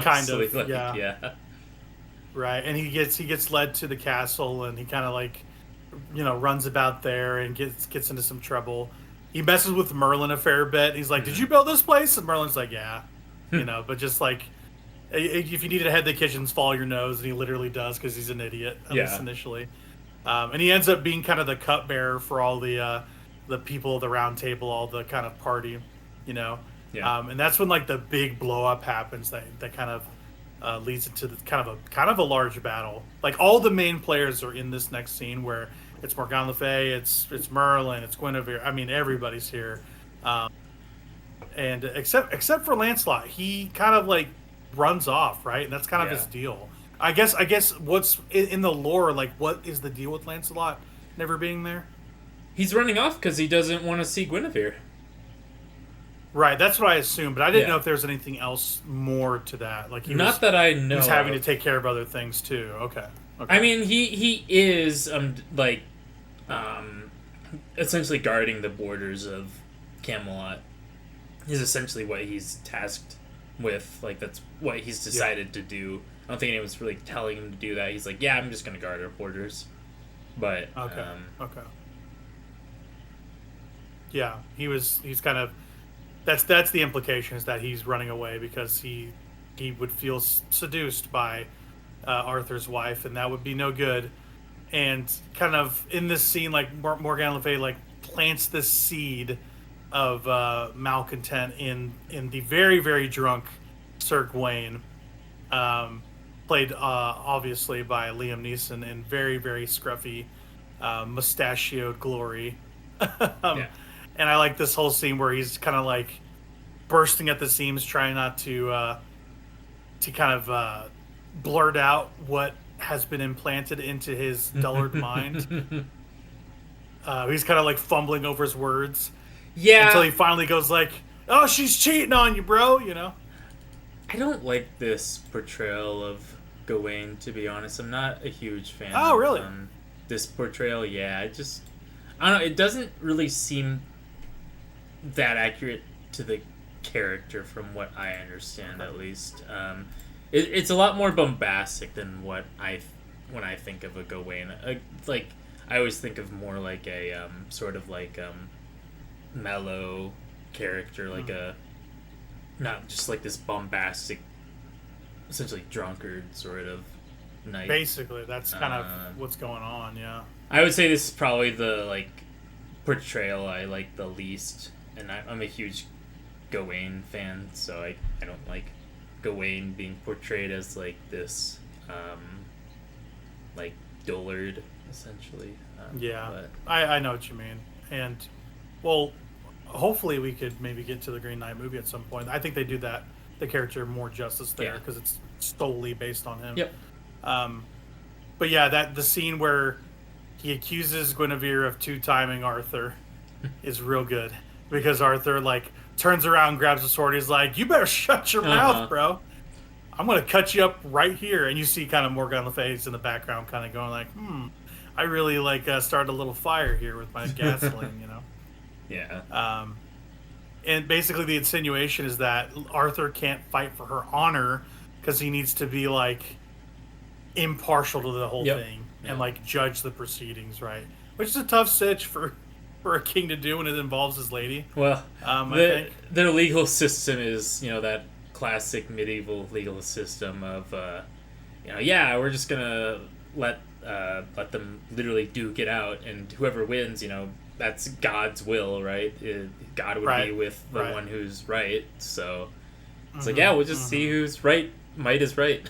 Kind honestly, of, like yeah. yeah, Right, and he gets led to the castle, and he kind of like, runs about there and gets into some trouble. He messes with Merlin a fair bit. He's like, "Did hmm you build this place?" And Merlin's like, "Yeah," but just like, if you need to head the kitchens, follow your nose, and he literally does because he's an idiot, at least yeah, initially. And he ends up being kind of the cupbearer for all the people of the round table, all the kind of party, you know. yeah, And that's when like the big blow up happens that kind of leads into the kind of a large battle. Like all the main players are in this next scene where it's Morgan Le Fay, it's Merlin, it's Guinevere. I mean everybody's here, and except for Lancelot, he kind of like runs off, right? And that's kind of yeah. his deal. I guess what's in the lore, like what is the deal with Lancelot never being there? He's running off because he doesn't want to see Guinevere. Right, that's what I assumed, but I didn't know Yeah. if there's anything else more to that. Like Not that I he know was having to of. take care of other things too. Okay, I okay, mean, he is like um essentially guarding the borders of Camelot. Is essentially what he's tasked with. Like that's what he's yeah, decided to do. I don't think anyone's really telling him to do that. He's like, yeah, I'm just gonna guard our borders. But okay, okay. Yeah, he's kind of that's the implication is that he's running away because he would feel seduced by Arthur's wife, and that would be no good. And kind of in this scene, like Morgan Le Fay like plants this seed of malcontent in the very drunk Sir Gawain, um, played obviously by Liam Neeson in very scruffy mustachioed glory. um, yeah. and I like this whole scene where he's kind of like bursting at the seams, trying not to kind of blurt out what has been implanted into his dullard mind. He's kind of like fumbling over his words until Yeah, he finally goes like, "Oh, she's cheating on you, bro." You know? I don't like this portrayal of Gawain, to be honest. I'm not a huge fan Oh, of really? this portrayal. Yeah, I don't know. It doesn't really seem that accurate to the character, from what I understand, Okay. at least. It's a lot more bombastic than what when I think of a Gawain. Like I always think of more like a sort of like mellow character, like Mm. a not just like this bombastic, essentially drunkard sort of knight. Basically, that's kind of Uh, what's going on. Yeah. I would say this is probably the like portrayal I like the least, and I'm a huge Gawain fan, so I don't like Gawain being portrayed as like this, like dullard essentially. Yeah, But I know what you mean, and well, hopefully we could maybe get to the Green Knight movie at some point. I think they do that the character more justice there yeah, because it's solely based on him. yep, Um, but yeah, that the scene where he accuses Guinevere of two timing Arthur is real good because Arthur like turns around, grabs the sword, he's like, "You better shut your uh mouth, huh, bro. I'm gonna cut you up right here." And you see kind of Morgan Le Fay's in the background, kind of going like, I really like started a little fire here with my gasoline, you know." yeah, Um, and basically, the insinuation is that Arthur can't fight for her honor because he needs to be like impartial to the whole yep, thing yeah. and like judge the proceedings, right? Which is a tough sitch for a king to do when it involves his lady. Well, I think. their legal system is that classic medieval legal system of yeah, we're just gonna let them literally duke it out, and whoever wins, that's God's will, right? God would be Right, with the right. one who's right, so it's like, yeah, hmm we'll just see who's right. Might is right.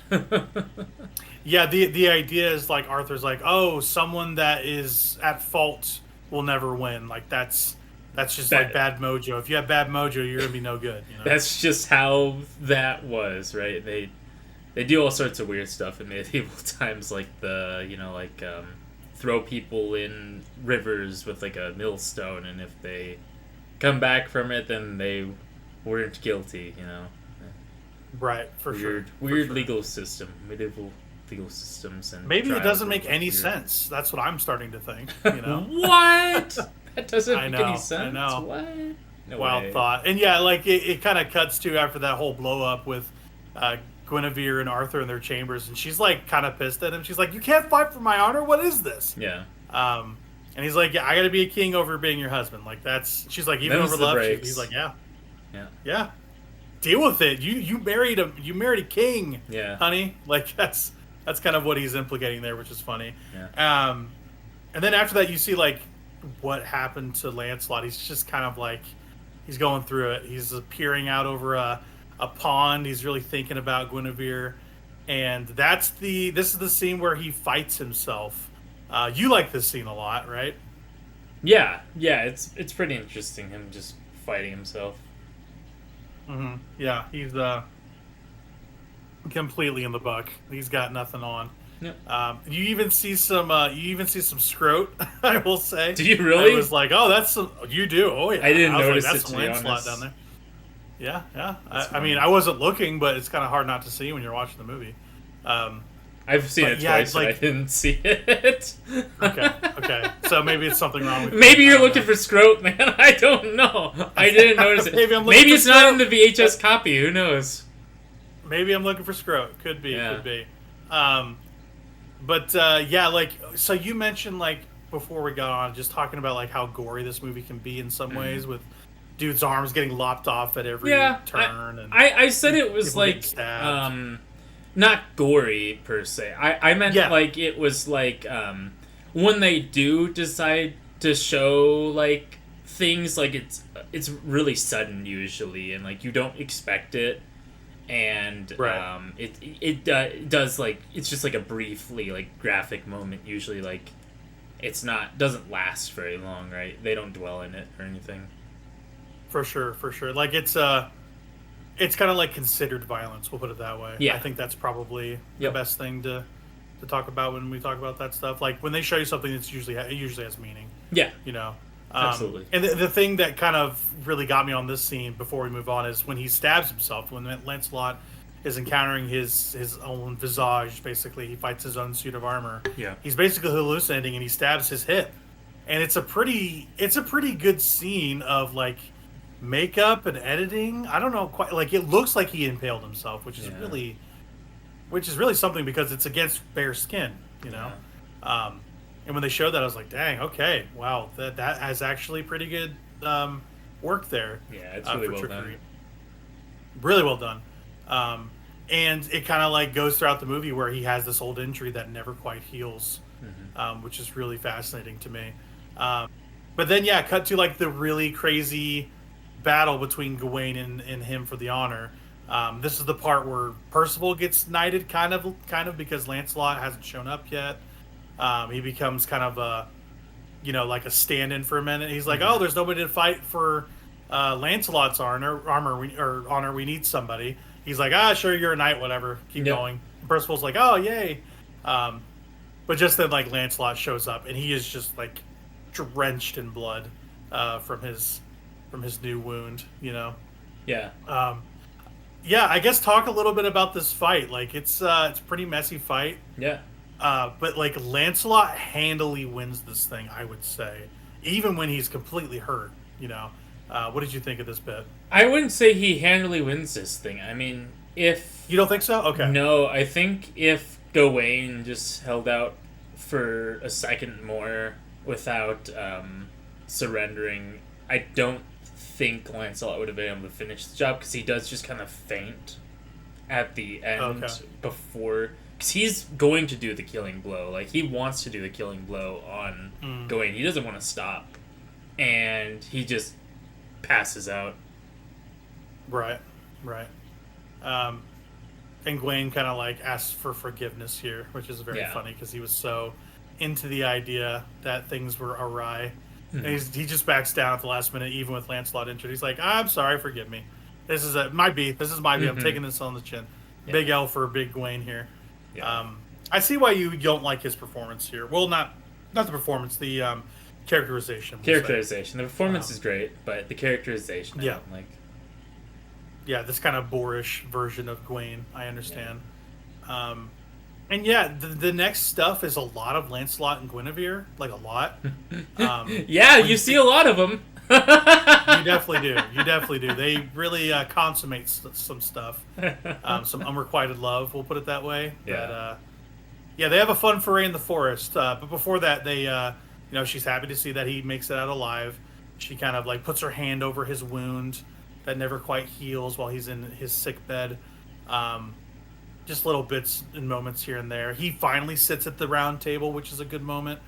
Yeah, the idea is like Arthur's like, oh, someone that is at fault will never win. Like that's just like that bad mojo. If you have bad mojo, you're gonna be no good. You know. that's just how that was, right? They do all sorts of weird stuff in medieval times, like throw people in rivers with like a millstone, and if they come back from it, then they weren't guilty. Right, for sure. For Weird sure. legal system, medieval legal systems, and Maybe it trials doesn't were make any weird. sense. That's what I'm starting to think. You know. What? That doesn't I make any know. I sense. know. What? No Wild way. thought. And yeah, like it kind of cuts to after that whole blow up with Guinevere and Arthur in their chambers, and she's like kind of pissed at him. She's like, "You can't fight for my honor. What is this?" Yeah. And he's like, "Yeah, I got to be a king over being your husband." Like that's. She's like, even Them's over the love. breaks. He's like, "Yeah, Yeah. yeah, deal with it. You married a king, Yeah. honey." Like that's kind of what he's implicating there, which is funny. Yeah. And then after that, you see like what happened to Lancelot. He's just kind of like he's going through it. He's peering out over a pond. He's really thinking about Guinevere, and this is the scene where he fights himself. You like this scene a lot, right? Yeah. Yeah. It's pretty interesting, him just fighting himself. Yeah, he's completely in the buck. He's got nothing on. Yep. You even see some. You even see some scrote. I will say. Do you I really? was like, oh, that's some. You do. Oh yeah. I didn't was notice like, it, that's to some be Lancelot honest. down there. Yeah, yeah. It's I mean, funny. I wasn't looking, but it's kind of hard not to see when you're watching the movie. Um, I've seen but it yeah, twice and I like didn't see it. okay, okay. So maybe it's something wrong with me. Maybe I you're don't looking know. for Scroat, man. I don't know. I didn't notice it. Maybe I'm looking Maybe for it's not in Scroat. the VHS copy. Who knows? Maybe I'm looking for Scroat. Could be, Yeah. could be. Um, but yeah, like so you mentioned like before we got on, just talking about like how gory this movie can be in some Mm. ways, with dude's arms getting lopped off at every Yeah, turn and I said it was people getting like stabbed. not gory per se. I meant Yeah, like it was like when they do decide to show like things like it's really sudden usually and like you don't expect it and right. it does like it's just like a briefly like graphic moment usually like it's not doesn't last very long, right? They don't dwell in it or anything. For sure, for sure. Like it's kind of like considered violence. We'll put it that way. I Yeah. think that's probably the Yep. best thing to talk about when we talk about that stuff. Like when they show you something that's usually it usually has meaning. Yeah. You know. Absolutely. And the thing that kind of really got me on this scene before we move on is when he stabs himself. When Lancelot is encountering his own visage, basically he fights his own suit of armor. Yeah. He's basically hallucinating, and he stabs his hip. And it's a pretty good scene of like makeup and editing. I don't know quite like it looks like he impaled himself, Yeah. which is really something because it's against bare skin, you know. Yeah. Um, and when they showed that, I was like, dang, okay, wow, that has actually pretty good work there Yeah, it's really for well trickery. done. Really well done. Um, and it kind of like goes throughout the movie where he has this old injury that never quite heals, which is really fascinating to me. But then, yeah, cut to like the really crazy battle between Gawain and him for the honor. This is the part where Percival gets knighted, kind of because Lancelot hasn't shown up yet. He becomes kind of a, like a stand-in for a minute. He's like, Mm-hmm. "Oh, there's nobody to fight for Lancelot's honor. We need somebody." He's like, "Ah, sure, you're a knight. Whatever. Keep Yep. going." Percival's like, "Oh, yay!" Um, but just then, like Lancelot shows up, and he is just like drenched in blood from his new wound. Yeah. Um, yeah, I guess talk a little bit about this fight. Like it's a pretty messy fight. Yeah. But like Lancelot handily wins this thing, I would say, even when he's completely hurt. What did you think of this bit? I wouldn't say he handily wins this thing. I mean, if You don't think so? Okay. no, I think if Gawain just held out for a second more without surrendering, I don't think Lancelot would have been able to finish the job because he does just kind of faint at the end Okay. before. Because he's going to do the killing blow. Like, he wants to do the killing blow on Mm, Gawain. He doesn't want to stop. And he just passes out. right. Right. Um, and Gwaine kind of like asks for forgiveness here, which is very Yeah. funny because he was so into the idea that things were awry. And he just backs down at the last minute, even with Lancelot injured. He's like, "I'm sorry, forgive me. This is my beat. This is my beat. I'm Mhm. taking this on the chin." Yeah. Big L for Big Gwaine here. Yeah. I see why you don't like his performance here. Well, not the performance, the characterization. We'll say. Characterization. The performance is great, but the characterization, I Yeah. don't like. Yeah, this kind of boorish version of Gwaine. I understand. Um, and yeah, the next stuff is a lot of Lancelot and Guinevere, like a lot. Yeah, when you see a lot of them. You definitely do. You definitely do. They really consummate some stuff, some unrequited love. We'll put it that way. Yeah. Yeah, they have a fun foray in the forest. But before that, she's happy to see that he makes it out alive. She kind of like puts her hand over his wound that never quite heals while he's in his sick bed. Just little bits and moments here and there. He finally sits at the round table, which is a good moment.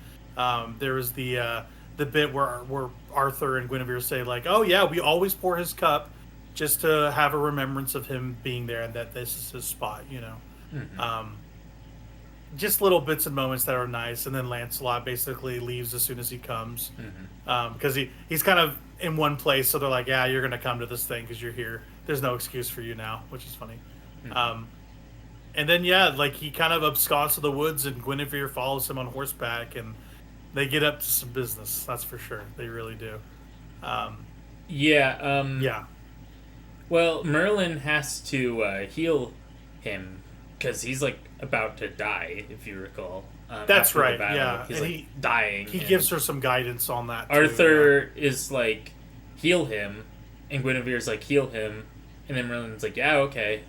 There was the bit where Arthur and Guinevere say like, "Oh yeah, we always pour his cup just to have a remembrance of him being there and that this is his spot." Just little bits and moments that are nice, and then Lancelot basically leaves as soon as he comes, because he's kind of in one place, so they're like, "Yeah, you're gonna come to this thing because you're here. There's no excuse for you now," which is funny. And then yeah, like he kind of absconds to the woods, and Guinevere follows him on horseback, and they get up to some business. That's for sure. They really do. Yeah. Yeah. Well, Merlin has to heal him because he's like about to die, if you recall. That's After the right. battle, Yeah, he's and like dying, he and gives her some guidance on that too. Yeah, Arthur is like, heal him, and Guinevere's like, heal him, and then Merlin's like, yeah, okay.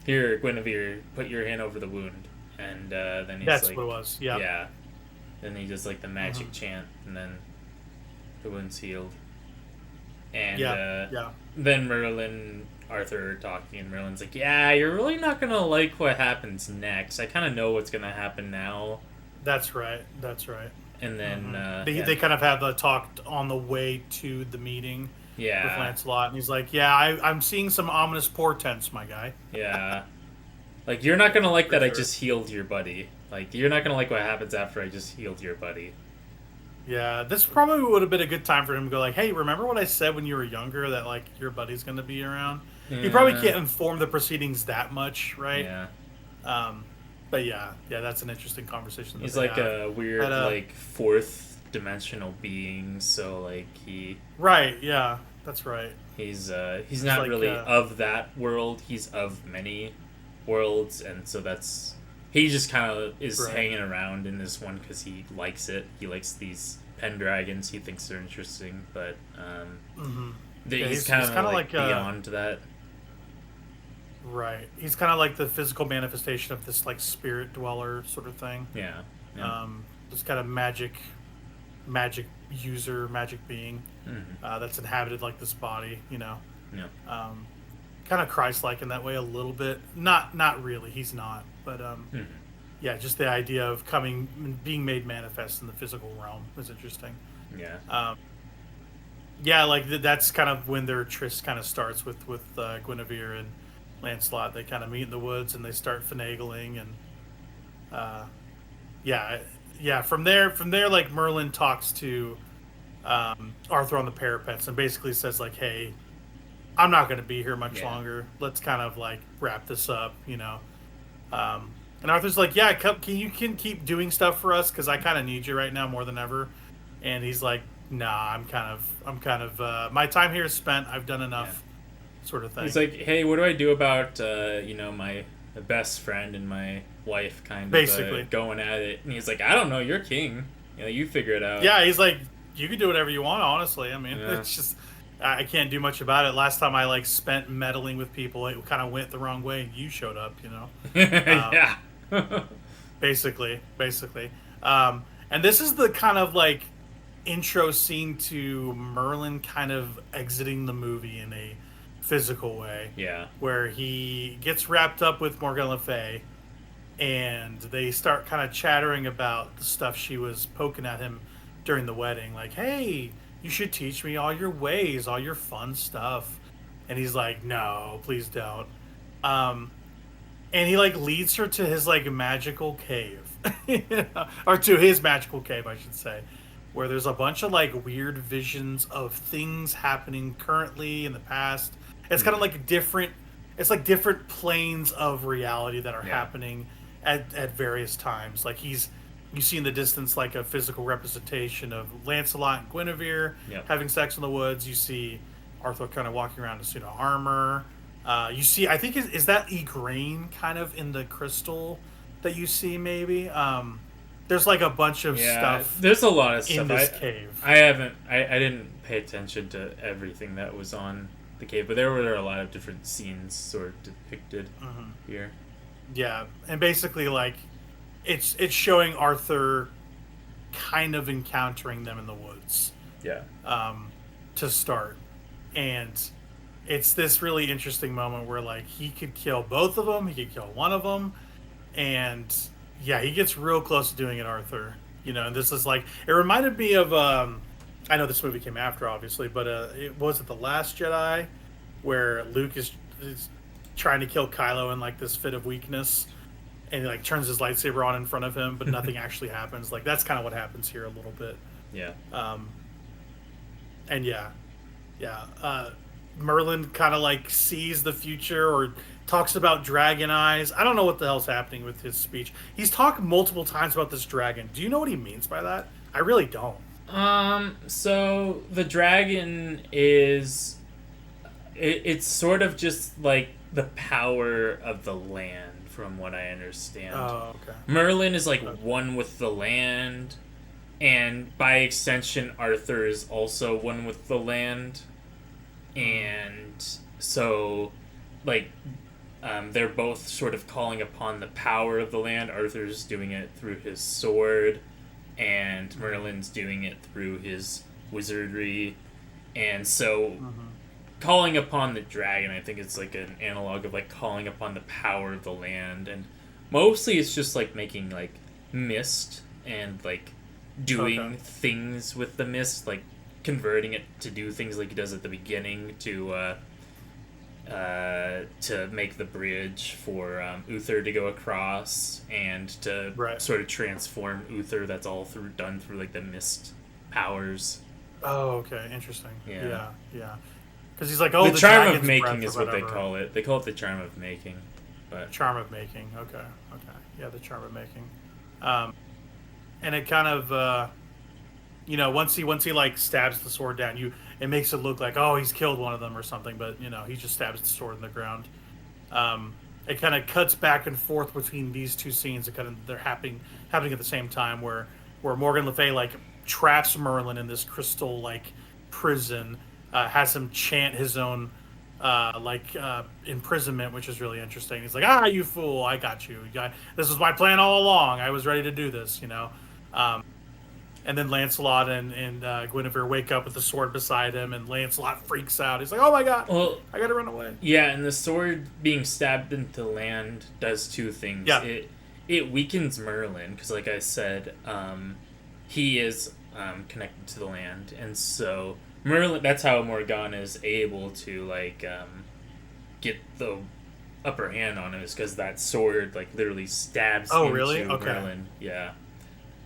Here, Guinevere, put your hand over the wound, and then he's that's like, what it was. Yeah. yeah. Then he does like the magic Hmm. chant, and then the wound's healed. And Yeah. Yeah. then Merlin, Arthur are talking, and Merlin's like, yeah, you're really not gonna like what happens next. I kind of know what's gonna happen now. That's right. That's right. And then, They yeah, they kind of have the talk on the way to the meeting with yeah, Lancelot, and he's like, "Yeah, I'm seeing some ominous portents, my guy." yeah. Like, you're not gonna like For that I sure. just healed your buddy. Like, you're not gonna like what happens after I just healed your buddy. Yeah, this probably would have been a good time for him to go like, "Hey, remember what I said when you were younger that like your buddy's going to be around?" He probably Yeah, can't inform the proceedings that much, right? yeah. Um, but yeah, yeah, that's an interesting conversation that He's they like have. a weird, But like, fourth dimensional being, so, like, right, yeah, that's right. he's He's not like, really of that world. He's of many worlds, and so that's he just kind of is right. hanging around in this one because he likes it. He likes these Pendragons. He thinks they're interesting, but Hmm. Yeah, he's he's kind kind of of like like beyond that. right. He's kind of like the physical manifestation of this like spirit dweller sort of thing. Yeah, yeah, This kind of magic user, magic being mm-hmm. that's inhabited like this body, you know. Yeah, Um, Kind of Christ-like in that way a little bit. Not really. He's not, but mm-hmm. yeah, just the idea of being made manifest in the physical realm is interesting. Yeah, Um, yeah, like that's kind of when their tryst kind of starts with Guinevere and Lancelot. They kind of meet in the woods and they start finagling and uh, yeah, yeah. From there, like Merlin talks to Arthur on the parapets and basically says like, "Hey, I'm not going to be here much yeah, longer. Let's kind of like wrap this up, you know." And Arthur's like, "Yeah, can keep doing stuff for us because I kind of need you right now more than ever." And he's like, "Nah, I'm kind of my time here is spent. I've done yeah. enough, sort of He's thing." like, hey, what do I do about my best friend and my wife kind of Basically, going at it? And he's like, I don't know, you're king. You figure it out. yeah, he's like, "You can do whatever you want. Honestly, I mean, Yeah, it's just I can't do much about it. Last time I like spent meddling with people, it kind of went the wrong way, and you showed up, you know." Um, yeah, basically. And this is the kind of like intro scene to Merlin kind of exiting the movie in a physical way, yeah, where he gets wrapped up with Morgan Le Fay, and they start kind of chattering about the stuff she was poking at him during the wedding, like, "Hey, you should teach me all your ways, all your fun stuff." And he's like, "No, please don't." Um, and he like leads her to his like magical cave, or to his magical cave, I should say, where there's a bunch of like weird visions of things happening currently in the past. It's kind of mm, like different. It's like different planes of reality that are yeah, happening at various times. Like you see in the distance like a physical representation of Lancelot and Guinevere yep, having sex in the woods. You see Arthur kind of walking around in a suit of armor. You see, I think is that Igraine kind of in the crystal that you see maybe. There's like a bunch of yeah. stuff There's a lot of in stuff. this cave. I haven't, I didn't pay attention to everything that was on the cave, but there were a lot of different scenes sort of depicted Hmm. here. Yeah, and basically like it's showing Arthur kind of encountering them in the woods Yeah, um, to start, and it's this really interesting moment where like he could kill both of them, he could kill one of them, and yeah, he gets real close to doing it, Arthur. You know, and this is like it reminded me of I know this movie came after obviously, but it was it the Last Jedi where Luke is trying to kill Kylo in like this fit of weakness, and he like turns his lightsaber on in front of him, but nothing actually happens. Like that's kind of what happens here a little bit. yeah, Um, and yeah, yeah. Merlin kind of like sees the future or talks about dragon eyes. I don't know what the hell's happening with his speech. He's talked multiple times about this dragon. Do you know what he means by that? I really don't. So the dragon is it's sort of just like the power of the land, from what I understand. Oh, okay. Merlin is like one with the land, and by extension, Arthur is also one with the land, and so like they're both sort of calling upon the power of the land. Arthur's doing it through his sword, and Merlin's doing it through his wizardry, and so calling upon the dragon, I think it's like an analog of like calling upon the power of the land, and mostly it's just like making like mist and like doing things with the mist, like converting it to do things like he does at the beginning to make the bridge for Uther to go across, and to sort of transform Uther. That's all done through like the mist powers. Oh, okay, interesting. Yeah. Yeah. Because he's like, oh, the charm of dragon's making breath is or what they whatever. call it. They call it the charm of making. But Charm of making. Okay. Yeah, the charm of making. And it kind of, once he like stabs the sword down, it makes it look like, oh, he's killed one of them or something, but he just stabs the sword in the ground. It kind of cuts back and forth between these two scenes. They're happening at the same time, where Morgan Le Fay like traps Merlin in this crystal like prison, has him chant his own imprisonment, which is really interesting. He's like, "Ah, you fool! I got you. This was my plan all along. I was ready to do this." And then Lancelot and Guinevere wake up with the sword beside him, and Lancelot freaks out. He's like, "Oh my god! well, I gotta run away." yeah, and the sword being stabbed into land does two things. Yeah. It weakens Merlin because, like I said, he is connected to the land, and so Merlin. That's how Morgana is able to like get the upper hand on him, is because that sword like literally stabs into Merlin. Yeah.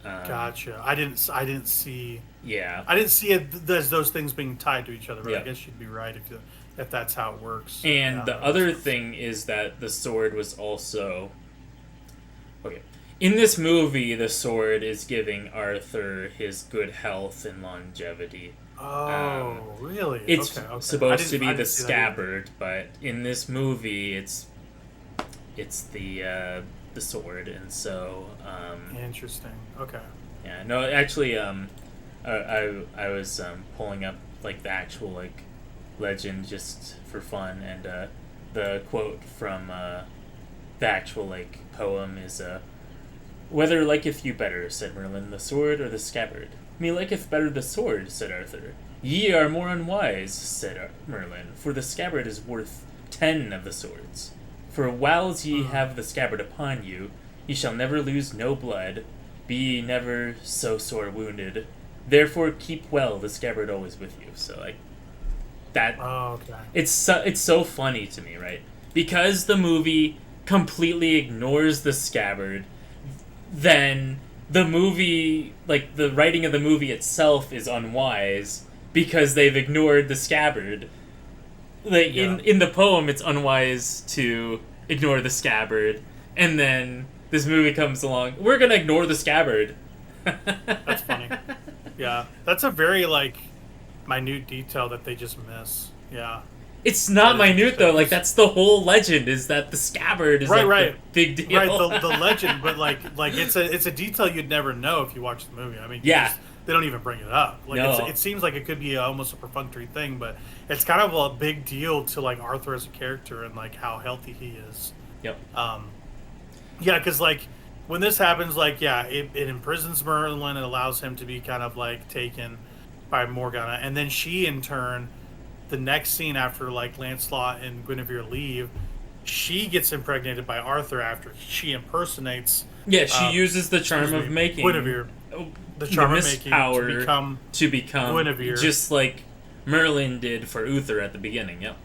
Gotcha. I didn't see. Yeah. I didn't see it as those things being tied to each other, but Yeah. I guess you'd be right if that's how it works. And Yeah, the other thing is that the sword was also okay. In this movie, the sword is giving Arthur his good health and longevity. Oh, really? It's supposed to be the see that scabbard, but in this movie, it's the sword, and so Interesting. Okay. yeah. No, actually, I was pulling up like the actual like legend just for fun, and the quote from the actual like poem is "Whether liketh you better," said Merlin, "the sword or the scabbard?" "Me liketh better the sword," said Arthur. "Ye are more unwise," said Merlin, "for the scabbard is worth 10 of the swords. For whiles ye have the scabbard upon you, ye shall never lose no blood, be ye never so sore wounded. Therefore keep well the scabbard always with you." So like that. Oh, okay. It's so funny to me, right? Because the movie completely ignores the scabbard, then the movie, like the writing of the movie itself, is unwise because they've ignored the scabbard. Like in the poem, it's unwise to ignore the scabbard, and then this movie comes along. We're gonna ignore the scabbard. That's funny. Yeah, that's a very like minute detail that they just miss. Yeah. It's not That is minute though. interesting. Like that's the whole legend, is that the scabbard is Right. the big deal. Right, the legend, but like it's a detail you'd never know if you watch the movie. I mean, Yeah. they don't even bring it up. Like No. it seems like it could be almost a perfunctory thing, but it's kind of a big deal to like Arthur as a character and like how healthy he is. Yep. Yeah, because like when this happens, like it imprisons Merlin and allows him to be kind of like taken by Morgana, and then she in turn, the next scene after like Lancelot and Guinevere leave, she gets impregnated by Arthur after she impersonates. Yeah, she uses the charm of making Guinevere, the charm of mist making power to become Guinevere, just like Merlin did for Uther at the beginning. Yep.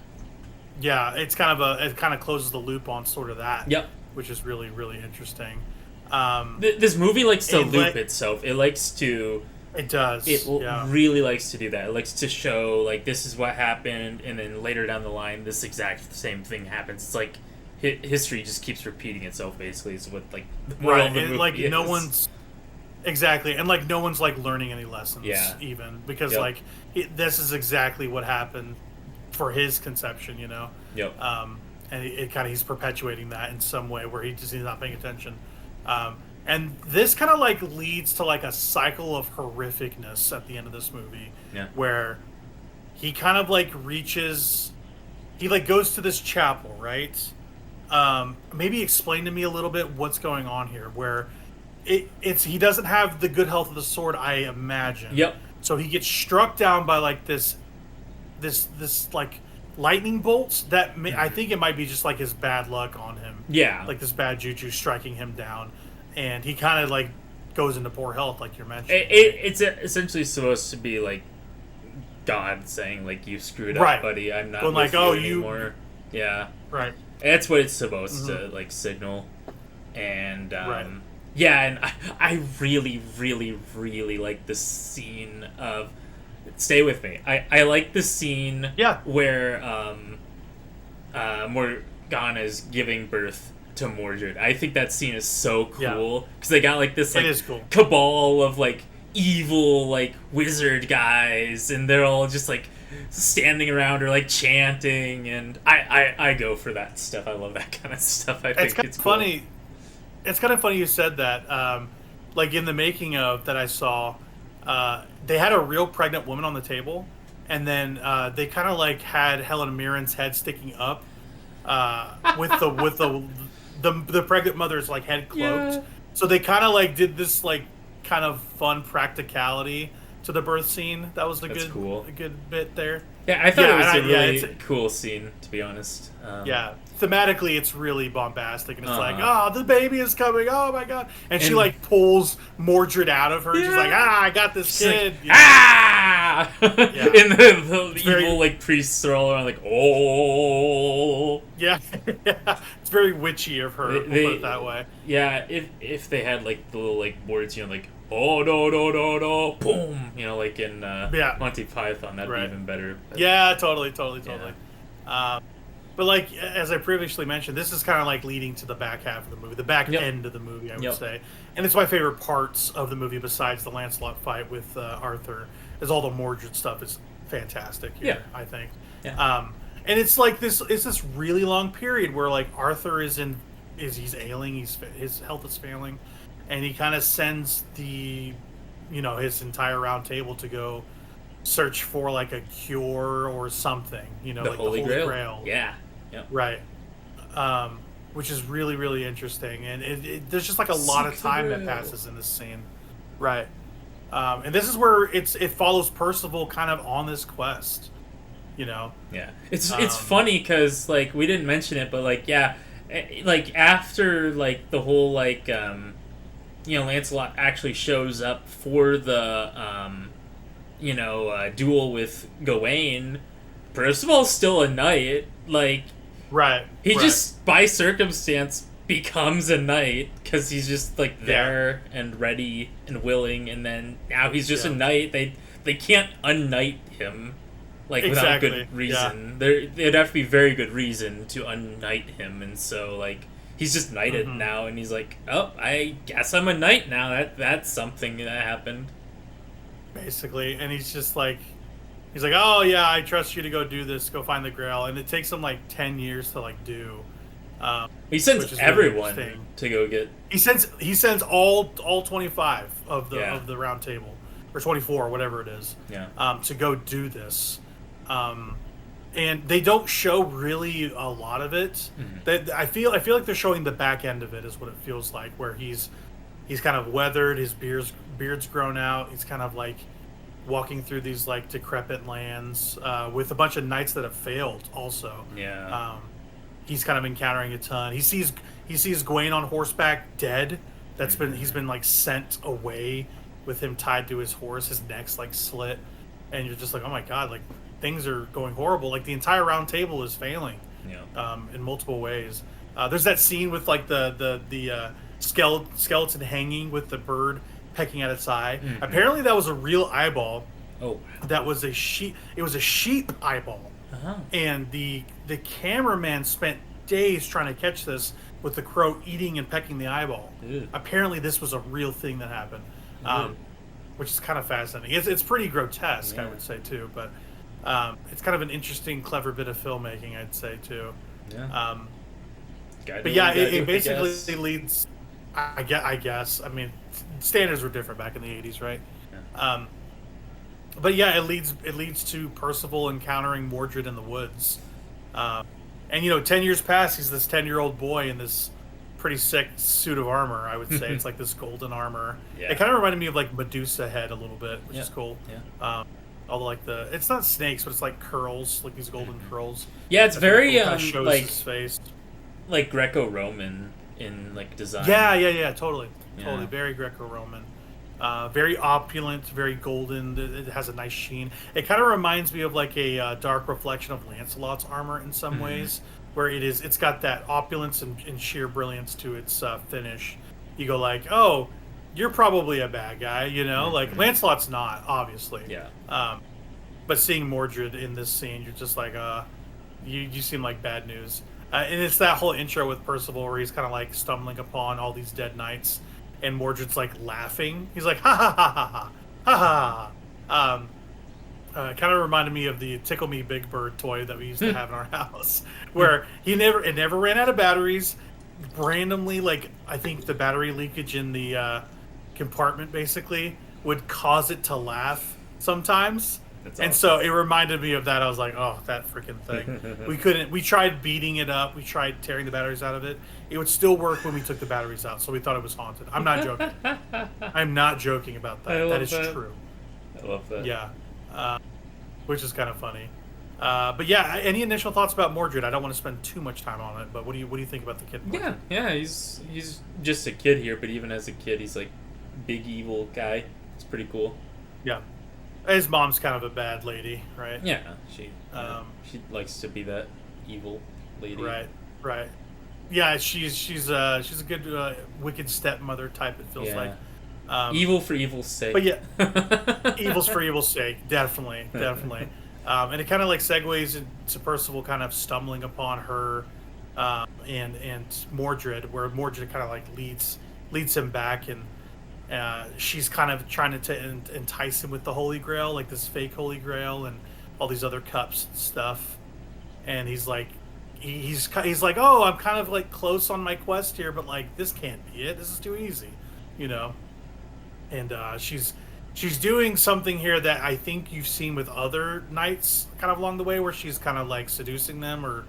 Yeah, it kind of closes the loop on sort of that. Yep. Which is really really interesting. This movie likes to loop itself. It likes to. It does. It really likes to do that. It likes to show like this is what happened, and then later down the line, this exact same thing happens. It's like history just keeps repeating itself. Basically, is what like the moral of the movie like is. no one's exactly, and like no one's like learning any lessons. Yeah. Even because Yep. like this is exactly what happened for his conception, Yep. And it kind of he's perpetuating that in some way where he's not paying attention. And this kind of like leads to like a cycle of horrificness at the end of this movie, Yeah. where he kind of like reaches, he like goes to this chapel, right? Maybe explain to me a little bit what's going on here, where it's he doesn't have the good health of the sword, I imagine. Yep. So he gets struck down by like this like lightning bolts that I think it might be just like his bad luck on him. Yeah. Like this bad juju striking him down, and he kind of like goes into poor health, like you're mentioning. It's essentially supposed to be like God saying like you screwed up, Right. buddy. I'm not Going with like, you "Oh, anymore." Yeah. Right. That's what it's supposed to like signal, and Right. yeah, and I really, really, really like the scene of. Stay with me. I like the scene Yeah. where Morgana is giving birth to Mordred. I think that scene is so cool because they got like this like It is cool. cabal of like evil like wizard guys, and they're all just like standing around or like chanting, and I go for that stuff. I love that kind of stuff. I think it's cool. Funny. It's kind of funny you said that. Like in the making of that I saw, they had a real pregnant woman on the table, and then they kind of like had Helen Mirren's head sticking up, with the pregnant mother's like head cloaked. Yeah. So they kind of like did this like kind of fun practicality to the birth scene. That was That's cool. a good bit there. Yeah, I thought it was a really it's cool scene, to be honest. Yeah, thematically, it's really bombastic, and it's like, Uh-huh. oh, the baby is coming, oh my god, and she And- like pulls Mordred out of her. She's Yeah. like, I got this She's kid. like, you know? ah! And the evil very- like priests are all around like, oh. Yeah, it's very witchy of her. We'll put it that way. Yeah, if they had like the little like words, like oh no, boom, like in Monty Python, that'd Right. be even better. Yeah, totally. But like as I previously mentioned, this is kind of like leading to the back half of the movie, the back end of the movie, I would say, and it's my favorite parts of the movie besides the Lancelot fight with Arthur. Is all the Mordred stuff is fantastic here, I think. Yeah. And it's like this really long period where like Arthur he's ailing, his health is failing, and he kind of sends his entire round table to go search for like a cure or something, The like Holy the Holy Grail. Yeah. Yep. Right. Which is really, really interesting, and there's just like a lot of time that passes in this scene, right? And this is where it follows Percival kind of on this quest, Yeah, it's funny because like we didn't mention it, but like like after like the whole like Lancelot actually shows up for the duel with Gawain, Percival's still a knight. Like he just by circumstance becomes a knight because he's just like there and ready and willing, and then now he's just a knight. They can't unknight him. Like, without good reason. There'd have to be very good reason to unknight him, and so, like, he's just knighted now, and he's like, oh, I guess I'm a knight now. That's something that happened. Basically, and he's like, oh, yeah, I trust you to go do this, go find the Grail, and it takes him, like, 10 years to, like, do. He sends everyone to go get... He sends all 25 of the round table, or 24, whatever it is, to go do this. And they don't show really a lot of it. I feel like they're showing the back end of it is what it feels like, where he's kind of weathered, his beard's grown out, he's kind of like walking through these like decrepit lands with a bunch of knights that have failed also. He's kind of encountering a ton. He sees Gawain on horseback dead. He's been like sent away with him tied to his horse, his neck's like slit, and you're just like, oh my god, like things are going horrible. Like the entire round table is failing in multiple ways. There's that scene with like the skeleton hanging with the bird pecking at its eye. Apparently that was a real eyeball. That was a sheep. It was a sheep eyeball. And the cameraman spent days trying to catch this with the crow eating and pecking the eyeball. Apparently this was a real thing that happened, which is kind of fascinating. It's pretty grotesque, I would say too, but It's kind of an interesting, clever bit of filmmaking, I'd say too. Yeah. Um, Gotta but do what yeah, you gotta it do, I basically guess. leads. I guess. I mean, standards were different back in the '80s, right? Yeah. Um, but yeah, it leads to Percival encountering Mordred in the woods. Um, and 10 years pass. He's this 10-year-old boy in this pretty sick suit of armor. I would say it's like this golden armor. It Yeah. kind of reminded me of like Medusa head a little bit, which Yeah. is cool. Yeah. Um, Although like it's not snakes, but it's like curls, like these golden Hmm. curls. Yeah, it's That's really very cool. Kind of shows his face. like Greco-Roman in like design. Yeah, totally, totally. Yeah. Very Greco-Roman. Very opulent, very golden. It has a nice sheen. It kind of reminds me of like a dark reflection of Lancelot's armor in some Hmm. ways, where it's got that opulence and sheer brilliance to its finish. You go like, oh, you're probably a bad guy, Like Hmm. Lancelot's not, obviously. Yeah. Um, but seeing Mordred in this scene, you're just like, you seem like bad news. And it's that whole intro with Percival where he's kind of like stumbling upon all these dead knights, and Mordred's like laughing. He's like, ha ha ha ha ha ha ha. Kind of reminded me of the Tickle Me Big Bird toy that we used to have in our house, where it never ran out of batteries. Randomly, like I think the battery leakage in the compartment basically would cause it to laugh sometimes. That's And awesome. so it reminded me of that. I was like, oh, that freaking thing. We couldn't, we tried beating it up. We tried tearing the batteries out of it. It would still work when we took the batteries out. So we thought it was haunted. I'm not joking. I'm not joking about I that. That love is that. true. I love that. Yeah. Uh, which is kind of funny. But yeah, any initial thoughts about Mordred? I don't want to spend too much time on it, but what do you think about the kid Yeah, Mordred? yeah, he's just a kid here, but even as a kid, he's like big evil guy. It's pretty cool. Yeah. His mom's kind of a bad lady, right? Yeah, Um, she likes to be that evil lady. right, right. Yeah, she's a good wicked stepmother type. It feels like. Yeah, Um, evil for evil's sake. but yeah, evil's for evil's sake, definitely, definitely. And it kind of like segues into Percival kind of stumbling upon her, and Mordred, where Mordred kind of like leads him back, and she's kind of trying to entice him with the Holy Grail, like this fake Holy Grail, and all these other cups and stuff. And he's like, he's like, oh, I'm kind of like close on my quest here, but like this can't be it. This is too easy, you know. And she's doing something here that I think you've seen with other knights kind of along the way, where she's kind of like seducing them, or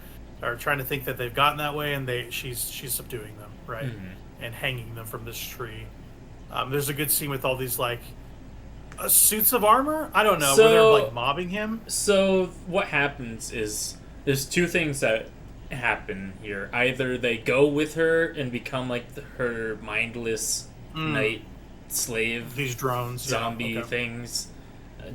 trying to think that they've gotten that way, and she's subduing them, right, Hmm. and hanging them from this tree. There's a good scene with all these like suits of armor. I don't know where they're like So, mobbing him. so what happens is there's two things that happen here. Either they go with her and become like her mindless Mm, knight slave these drones, yeah, zombie okay. things,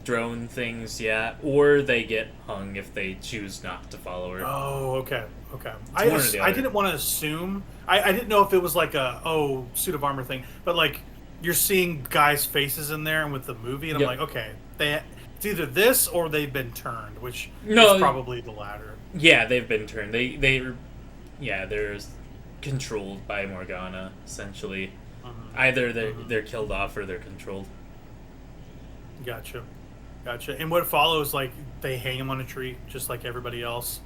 drone things, yeah, or they get hung if they choose not to follow her. Oh, okay, okay. It's one or the I other. didn't want to assume. I didn't know if it was like a suit of armor thing, but like you're seeing guys' faces in there, and with the movie, and I'm Yep. like, okay, it's either this or they've been turned, which is No, probably the latter. yeah, they've been turned. Yeah, they're controlled by Morgana essentially. Hmm. Either they're Hmm. they're killed off or they're controlled. Gotcha, gotcha. And what follows, like they hang him on a tree, just like everybody else.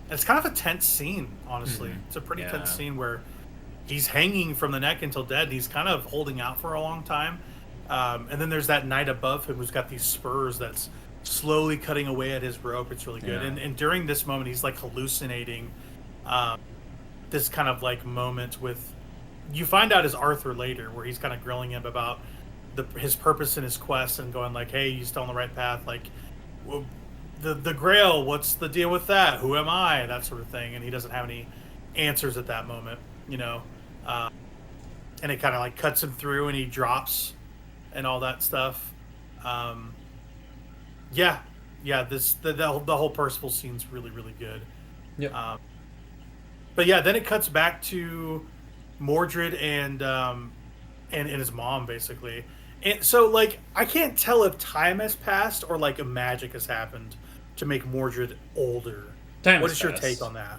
It's kind of a tense scene, honestly. Hmm. It's a pretty tense Yeah, scene where he's hanging from the neck until dead. He's kind of holding out for a long time. And then there's that knight above him who's got these spurs that's slowly cutting away at his rope. It's really good. yeah, And during this moment, he's like hallucinating um, this kind of like moment with. You find out is Arthur later, where he's kind of grilling him about his purpose in his quest, and going like, "Hey, you still on the right path? Like, well, the Grail. What's the deal with that? Who am I? That sort of thing." And he doesn't have any answers at that moment, you know. Uh, and it kind of like cuts him through, and he drops, and all that stuff. Um, yeah, yeah. The whole Percival scene's really really good. yep. Um, but yeah, then it cuts back to Mordred and his mom basically. And so like I can't tell if time has passed or like a magic has happened to make Mordred older. Time What has is your take passed. on that?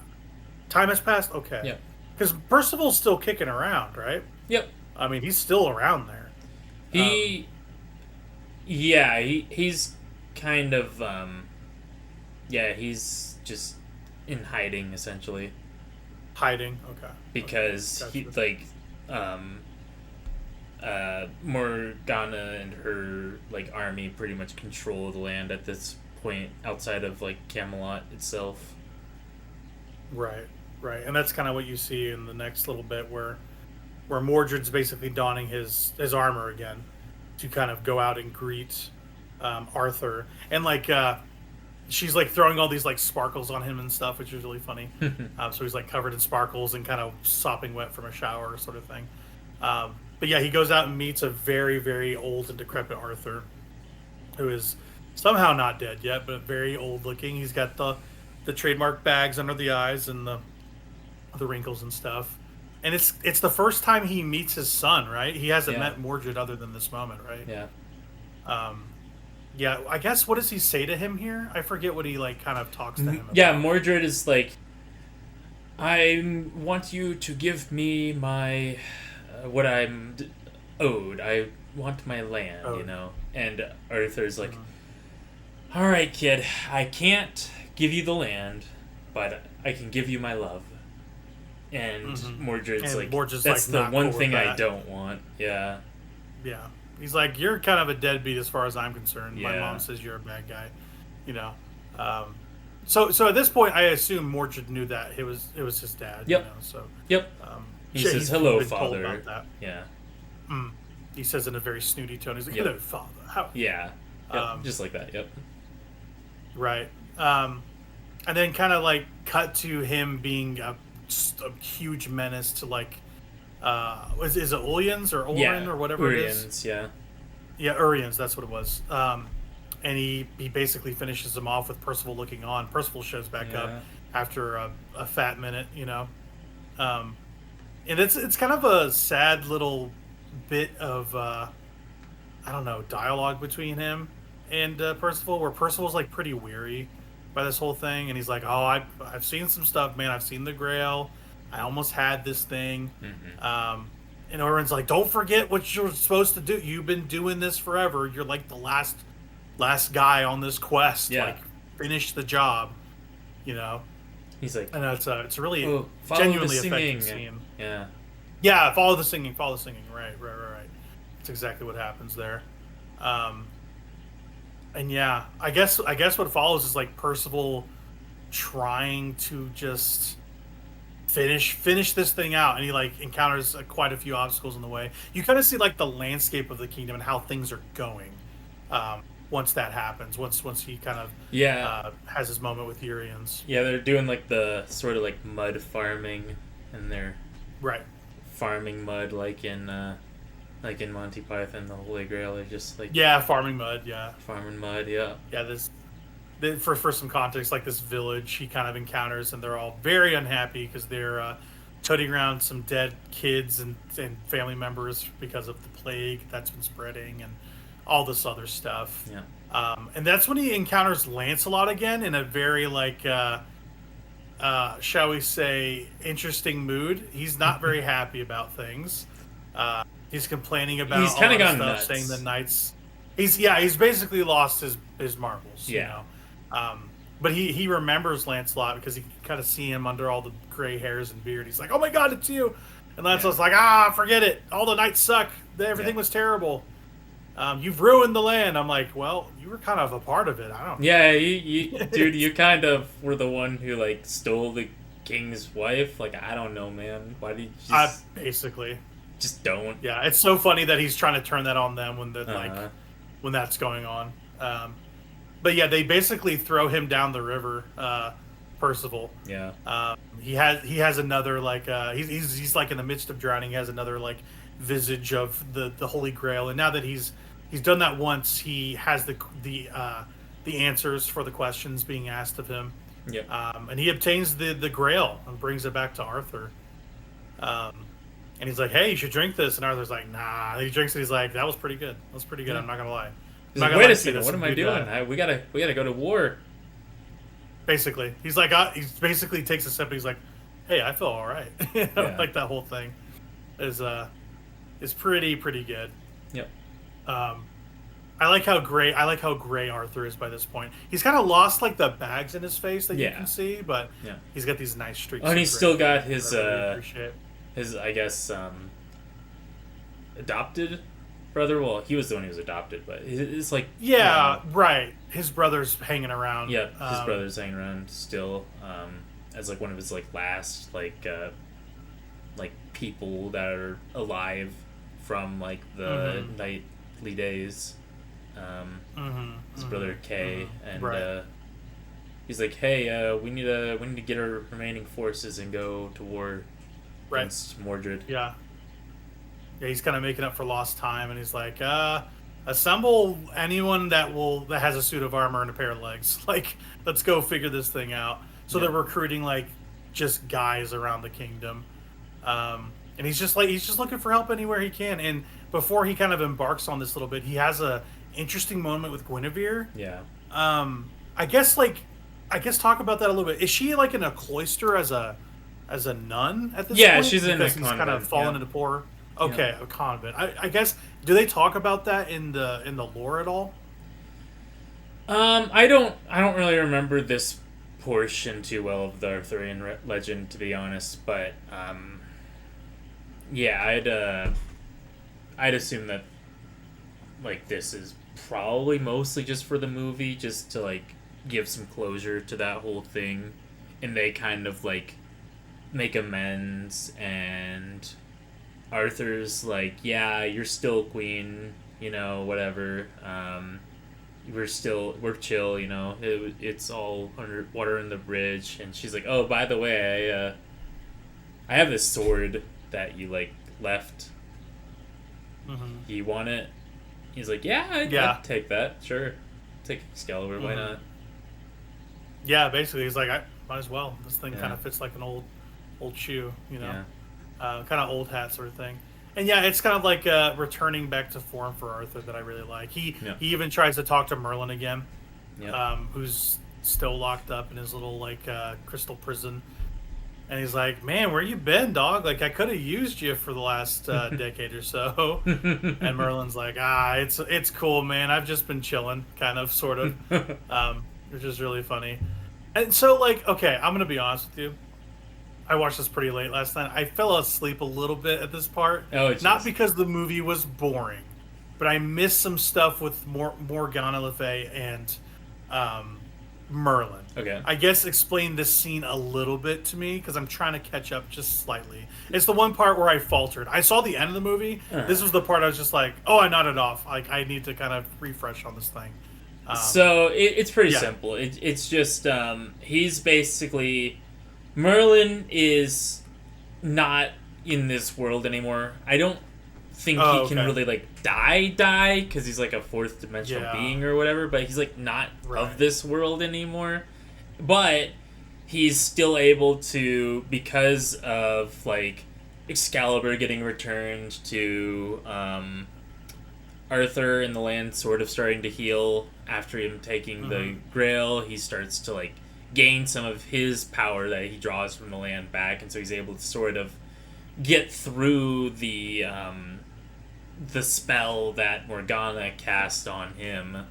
Time has passed? Okay. Yep, Because Percival's still kicking around, right? yep. I mean, he's still around there. Um, He, yeah, he's kind of yeah, he's just in hiding essentially Hiding. Okay. Okay. because he Gotcha. like um Morgana and her like army pretty much control the land at this point outside of like Camelot itself. Right. Right. And that's kind of what you see in the next little bit where Mordred's basically donning his armor again to kind of go out and greet Arthur, and like she's like throwing all these like sparkles on him and stuff, which is really funny. So he's like covered in sparkles and kind of sopping wet from a shower, sort of thing. But yeah, he goes out and meets a very very old and decrepit Arthur, who is somehow not dead yet, but very old looking. He's got the trademark bags under the eyes and the wrinkles and stuff. And it's the first time he meets his son, right? He hasn't Yeah. met Mordred other than this moment, right? Yeah. Um, yeah, I guess what does he say to him here? I forget what he like kind of talks to him Yeah, about. Mordred is like, I want you to give me my what owed. I want my land, Oh, you know. And Arthur's like, mhm, all right, kid, I can't give you the land, but I can give you my love. And mhm. Mordred's And like, Mordred's that's like the not one cool with thing I that. don't want. Yeah, Yeah, he's like, you're kind of a deadbeat as far as I'm concerned. My mom yeah, says you're a bad guy, you know. Um, so at this point, I assume Mordred knew that it was his dad, you yep, know. So yep. um, He says, he's hello, been told father. about that. Yeah, Mm. He says in a very snooty tone, he's like, yep, "Hello, father. How?" yeah, yep, Um, just like that. Yep. right. And then kind of like cut to him being just a huge menace to like, is it Ulians or Ulrin Yeah, or whatever it is? Urians. Yeah, Yeah, Urians. That's what it was. And he basically finishes him off with Percival looking on. Percival shows back up yeah, after a fat minute, you know. Um, and it's kind of a sad little bit of I don't know, dialogue between him and Percival, where Percival's like pretty weary by this whole thing, and he's like, "Oh, I've seen some stuff, man. I've seen the Grail. I almost had this thing." hmm And Oren's like, "Don't forget what you're supposed to do. You've been doing this forever. You're like the last guy on this quest. yeah. Like, finish the job." You know, He's like, and it's a really oh, follow the genuinely effective singing. scene. Yeah, Yeah, follow the singing. Follow the singing. Right, right, right, right. That's exactly what happens there. Um, and yeah, I guess what follows is like Percival trying to just finish this thing out, and he like encounters quite a few obstacles in the way. You kind of see like the landscape of the kingdom and how things are going. Once that happens, once he kind of yeah, has his moment with Urians. yeah. They're doing like the sort of like mud farming, and they're Right. farming mud like in Monty Python, the Holy Grail. They're just like Yeah, farming mud. Yeah, farming mud. Yeah, yeah. For some context, like this village he kind of encounters, and they're all very unhappy because they're toting around some dead kids and family members because of the plague that's been spreading and all this other stuff. yeah. And that's when he encounters Lancelot again in a very like shall we say interesting mood. He's not very happy about things. He's complaining He's about a kind of lot of gone stuff, saying the nuts. knights. He's basically lost his marbles, you Yeah, know. But he remembers Lancelot because he can kind of see him under all the gray hairs and beard. He's like, "Oh my God, it's you!" And yeah, Lancelot's like, forget it. All the knights suck. yeah. Everything was terrible. You've ruined the land." I'm like, "Well, you were kind of a part of it. I don't Yeah, dude, know." you kind of were the one who like stole the king's wife. Like, I don't know, man. Why did you Basically, just don't? yeah. It's so funny that he's trying to turn that on them when the like Uh, when that's going on. But yeah, they basically throw him down the river, Percival. yeah, He has another like he's like in the midst of drowning. He has another like visage of the Holy Grail, and now that he's done that once, he has the answers for the questions being asked of him, yep, and he obtains the Grail and brings it back to Arthur. Um, and he's like, "Hey, you should drink this." And Arthur's like, "Nah." And he drinks it. He's like, "That was pretty good. That was pretty good. yeah. I'm not gonna lie. I'm He's not like, gonna wait lie a to you. second, That's what some am I good." doing? We gotta go to war. Basically, he's like, he basically takes a sip. And he's like, "Hey, I feel all right." Yeah, Like that whole thing is pretty good. yep, Um, I like how gray Arthur is by this point. He's kind of lost like the bags in his face that you Yeah, can see, but yeah. he's got these nice Oh, streaks and of he's gray still got that I really appreciate. his I guess adopted brother. Well, he was the one who was adopted, but it's like Yeah, right. His brother's hanging around. yeah, his brother's hanging around still as like one of his like last like people that are alive from like the knightly days. His brother Kay, and right. he's like, "Hey, we need to get our remaining forces and go to war Right. against Mordred." Yeah. Yeah, he's kind of making up for lost time, and he's like, assemble anyone that has a suit of armor and a pair of legs. Like, let's go figure this thing out. So Yeah. they're recruiting like just guys around the kingdom, and he's just looking for help anywhere he can. And before he kind of embarks on this little bit, he has a interesting moment with Guinevere. Yeah. Um, I guess like, I guess talk about that a little bit. Is she like in a cloister as a nun at this Yeah, point? she's in a Because he's kind of convent. fallen Yeah. into poor. Yeah. Okay, a convent. I guess do they talk about that in the lore at all? I don't really remember this portion too well of the Arthurian legend, to be honest. But yeah, I'd assume that like this is probably mostly just for the movie, just to like give some closure to that whole thing, and they kind of like make amends, and Arthur's like, yeah, you're still queen, whatever. We're chill, it's all under water in the bridge, and she's like, oh, by the way, I have this sword that you like left. You want it? He's like, yeah, I'd take that, sure. Take Excalibur, why not? Yeah, basically, he's like, I might as well. This thing Yeah. kind of fits like an old shoe, Yeah. kind of old hat sort of thing. And yeah, it's kind of like returning back to form for Arthur that I really like. Yeah. He even tries to talk to Merlin again, Yeah. who's still locked up in his little like crystal prison. And he's like, "Man, where you been, dog? Like, I could have used you for the last decade or so." And Merlin's like, it's cool, man. I've just been chilling, kind of, sort of, which is really funny. And so, like, okay, I'm gonna be honest with you. I watched this pretty late last night. I fell asleep a little bit at this part, Oh, not jeez. because the movie was boring, but I missed some stuff with Morgana Le Fay and um, Merlin. Okay. I guess explain this scene a little bit to me because I'm trying to catch up just slightly. It's the one part where I faltered. I saw the end of the movie. This was the part I was just like, oh, I nodded off. Like, I need to kind of refresh on this thing. So it's pretty yeah. simple. It's just he's basically Merlin is not in this world anymore. I don't think he can okay. really like die because he's like a fourth dimensional Yeah. being or whatever. But he's like not Right. of this world anymore. But he's still able to, because of like Excalibur getting returned to Arthur and the land sort of starting to heal after him taking the Grail. He starts to like gain some of his power that he draws from the land back, and so he's able to sort of get through the spell that Morgana cast on him,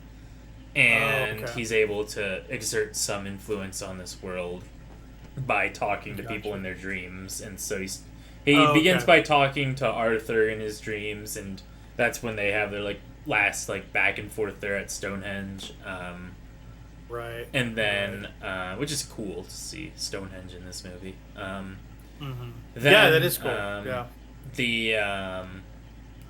and okay. he's able to exert some influence on this world by talking to people Gotcha. in their dreams. And so he begins okay. by talking to Arthur in his dreams, and that's when they have their like last like back and forth there at Stonehenge. Right. And then which is cool to see Stonehenge in this movie. Then, Yeah, that is cool.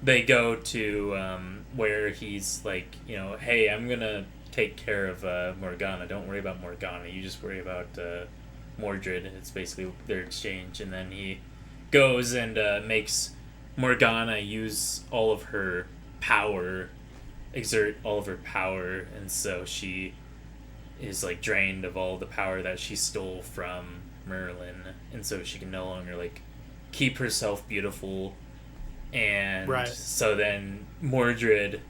they go to where he's like, hey, I'm gonna take care of Morgana. Don't worry about Morgana. You just worry about Mordred. It's basically their exchange. And then he goes and makes Morgana use all of her power, exert all of her power, and so she is like drained of all the power that she stole from Merlin, and so she can no longer like keep herself beautiful. And Right. so then Mordred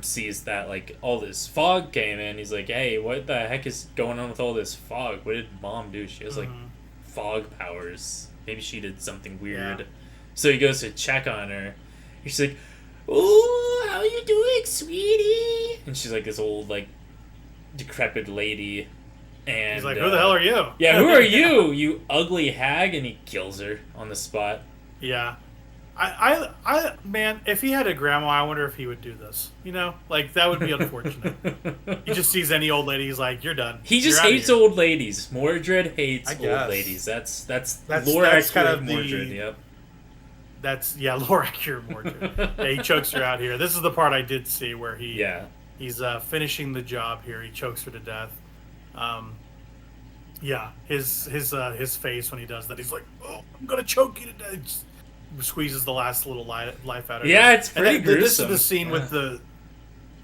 sees that like all this fog came in. He's like, hey, what the heck is going on with all this fog? What did mom do? She has like fog powers. Maybe she did something weird. Yeah. So he goes to check on her. She's like, ooh, how are you doing, sweetie? And she's like this old, like, decrepit lady. And he's like, who the hell are you? Yeah, who are you, you ugly hag? And he kills her on the spot. Yeah. Man, if he had a grandma, I wonder if he would do this. You know, like that would be unfortunate. He just sees any old lady, he's like, "You're done." He just hates old ladies. Mordred hates old ladies. That's lore that's accurate kind of Mordred. Yep. That's lore accurate Mordred. Yeah, he chokes her out here. This is the part I did see where he's finishing the job here. He chokes her to death. Yeah, his face when he does that, he's like, "Oh, I'm gonna choke you to death." Just squeezes the last little life out of her. Yeah, it's pretty gruesome. This is the scene with the.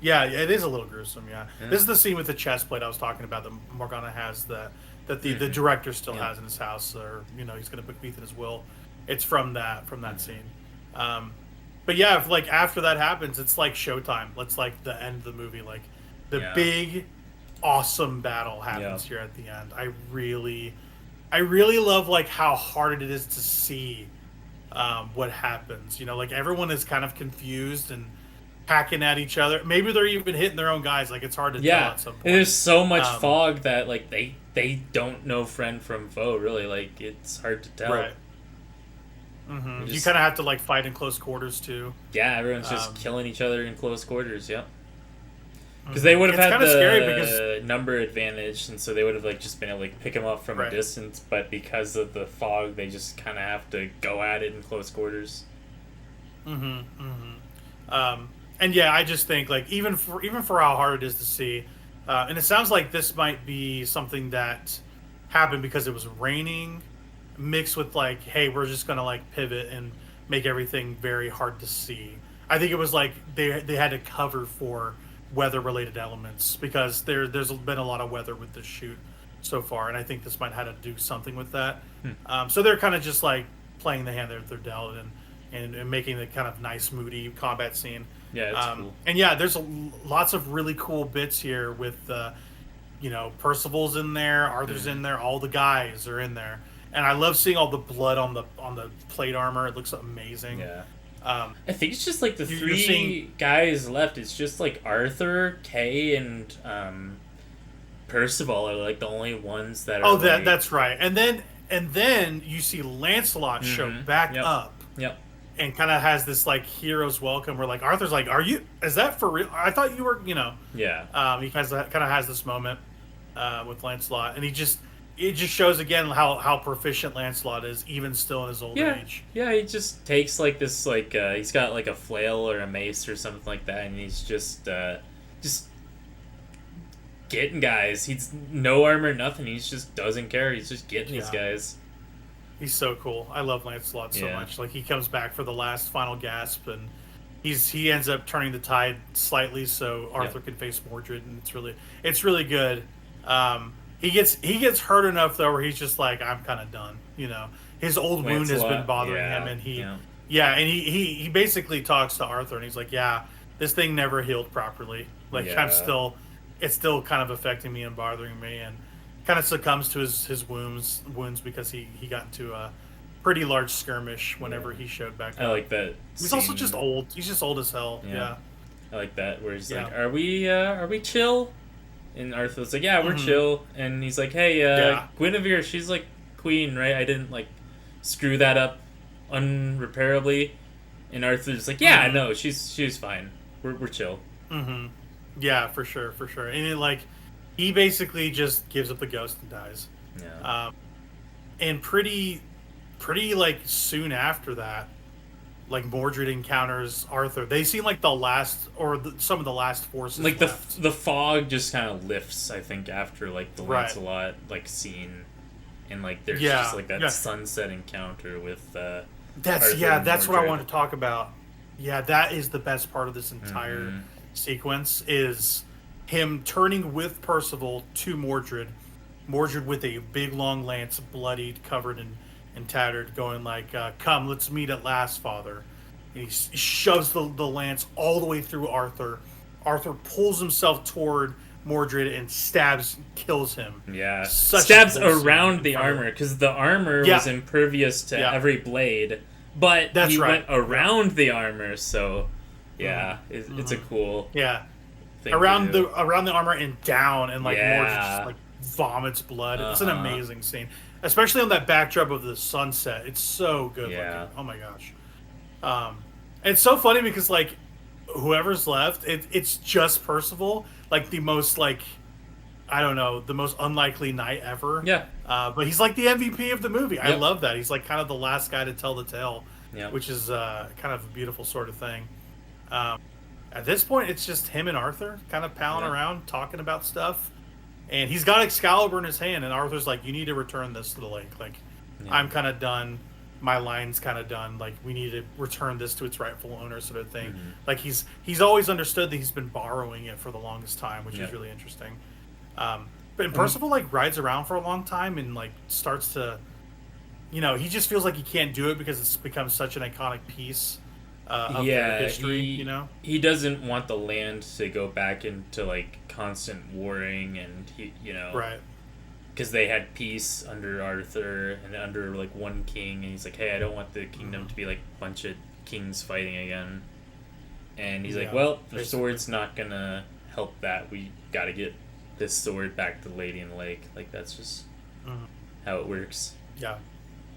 Yeah, it is a little gruesome. Yeah. This is the scene with the chest plate I was talking about that Morgana has that the director still has in his house, or he's going to bequeath in his will. It's from that scene. But yeah, if, like after that happens, it's like showtime. It's like the end of the movie. Like the big, awesome battle happens here at the end. I really love like how hard it is to see what happens. Like everyone is kind of confused and hacking at each other. Maybe they're even hitting their own guys. Like it's hard to tell at some point. And there's so much fog that like they don't know friend from foe. Really, like it's hard to tell. Right. Mm-hmm. You kind of have to like fight in close quarters too. Yeah, everyone's just killing each other in close quarters. Yep. Because they would have had the number advantage, and so they would have like just been able to like pick them up from a distance. But because of the fog, they just kind of have to go at it in close quarters. Mm-hmm. Mm-hmm. And yeah, I just think like even for how hard it is to see, and it sounds like this might be something that happened because it was raining, mixed with like, hey, we're just gonna like pivot and make everything very hard to see. I think it was like they had to cover for weather-related elements because there's been a lot of weather with this shoot so far, and I think this might have to do something with that. So they're kind of just like playing the hand they're dealt and making the kind of nice, moody combat scene. Yeah, it's cool. And yeah, there's lots of really cool bits here with, Percival's in there, Arthur's in there, all the guys are in there, and I love seeing all the blood on the plate armor. It looks amazing. Yeah. I think it's just like the three guys left. It's just like Arthur, Kay, and Percival are like the only ones that are. Oh, that's right. And then you see Lancelot show back up. Yep. And kind of has this like hero's welcome where like Arthur's like, is that for real? I thought you were, Yeah. He kind of has this moment with Lancelot, and it just shows again how proficient Lancelot is, even still in his old age. Yeah, he just takes like this like he's got like a flail or a mace or something like that, and he's just getting guys. He's no armor, nothing. He just doesn't care. He's just getting these guys. He's so cool. I love Lancelot so much. Like he comes back for the last final gasp, and he ends up turning the tide slightly so Arthur can face Mordred, and it's really good. He gets hurt enough though where he's just like, I'm kind of done. His old wound has been bothering him, and he basically talks to Arthur, and he's like, yeah, this thing never healed properly. Like it's still kind of affecting me and bothering me, and kind of succumbs to his wounds because he got into a pretty large skirmish whenever he showed back up. I like that. He's also just old. He's just old as hell. Yeah. I like that where he's like, are we chill? And Arthur's like, yeah, we're chill. And he's like, hey, Guinevere, she's like queen, right? I didn't like screw that up unrepairably. And Arthur's like, yeah, no, she's fine. We're chill. Mm-hmm. Yeah, for sure. And he basically just gives up the ghost and dies. Yeah. And pretty like soon after that, like Mordred encounters Arthur. They seem like the last, or some of the last forces. Like left. the fog just kind of lifts, I think, after like the Lancelot like scene, and like there's just like that sunset encounter with. That's what I want to talk about. Yeah, that is the best part of this entire sequence is him turning with Percival to Mordred with a big long lance, bloodied, covered and tattered, going like, come, let's meet at last, father. And he shoves the lance all the way through Arthur. Arthur pulls himself toward Mordred and kills him. Yeah. Stabs around the armor, because the armor was impervious to every blade, but he went around the armor, so Yeah, it's a cool Yeah, thing to do. around the armor and down, and like Mortis just Yeah. like vomits blood. It's an Uh-huh. amazing scene, especially on that backdrop of the sunset. It's so good looking. Yeah. Oh my gosh. Um, and it's so funny because like whoever's left, it's just Percival, like the most like I don't know, the most unlikely knight ever. Yeah. But he's like the MVP of the movie. I Yep. love that. He's like kind of the last guy to tell the tale, Yep. which is kind of a beautiful sort of thing. Um, at this point, it's just him and Arthur kind of palling Yep. around, talking about stuff. And he's got Excalibur in his hand, and Arthur's like, "You need to return this to the lake. Like, Yeah. I'm kind of done. My line's kind of done. Like, we need to return this to its rightful owner, sort of thing." Mm-hmm. Like, he's always understood that he's been borrowing it for the longest time, which is Yep. really interesting. But Um, Percival like rides around for a long time and like starts to, he just feels like he can't do it because it's become such an iconic piece of their yeah, history. he doesn't want the land to go back into like constant warring, and Right. because they had peace under Arthur and under like one king, and he's like, hey, I don't want the kingdom to be like a bunch of kings fighting again. And he's like, Yeah. well, the Basically. sword's not gonna help that. We gotta get this sword back to the Lady in the Lake. Like that's just Mhm. how it works. Yeah.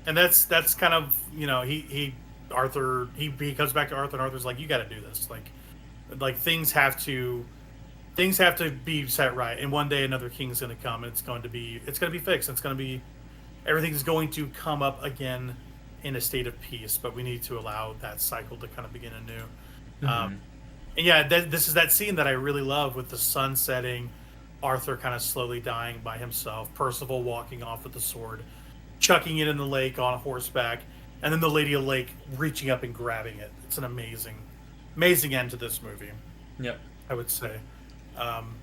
And that's kind of he Arthur he comes back to Arthur, and Arthur's like, you got to do this, like things have to be set right, and one day another king's going to come, and it's going to be fixed, it's going to be everything's going to come up again in a state of peace, but we need to allow that cycle to kind of begin anew. Mm-hmm. And yeah, this is that scene that I really love with the sun setting, Arthur kind of slowly dying by himself, Percival walking off with the sword, chucking it in the lake on horseback, and then the Lady of the Lake reaching up and grabbing it. It's an amazing end to this movie, Yep. I would say. Um,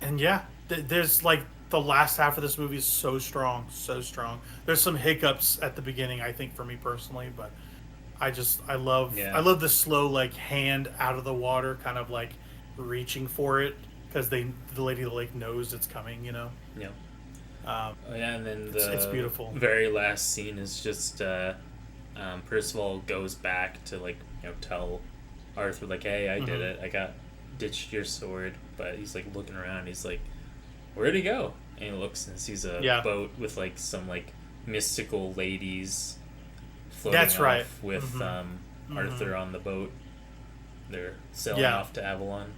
and yeah, there's like the last half of this movie is so strong, so strong. There's some hiccups at the beginning, I think, for me personally, but I Yeah. love the slow like hand out of the water, kind of like reaching for it because the Lady of the Lake knows it's coming. Yep. Um, Oh, yeah, and then it's the beautiful. very last scene is just Percival goes back to like tell Arthur like, hey, I did Hmm. it. I got ditched your sword, but he's like looking around. He's like, where'd he go? And he looks and sees a Yeah, boat with like some like mystical ladies floating that's right. off with Hmm. Arthur on the boat. They're sailing Yeah. off to Avalon.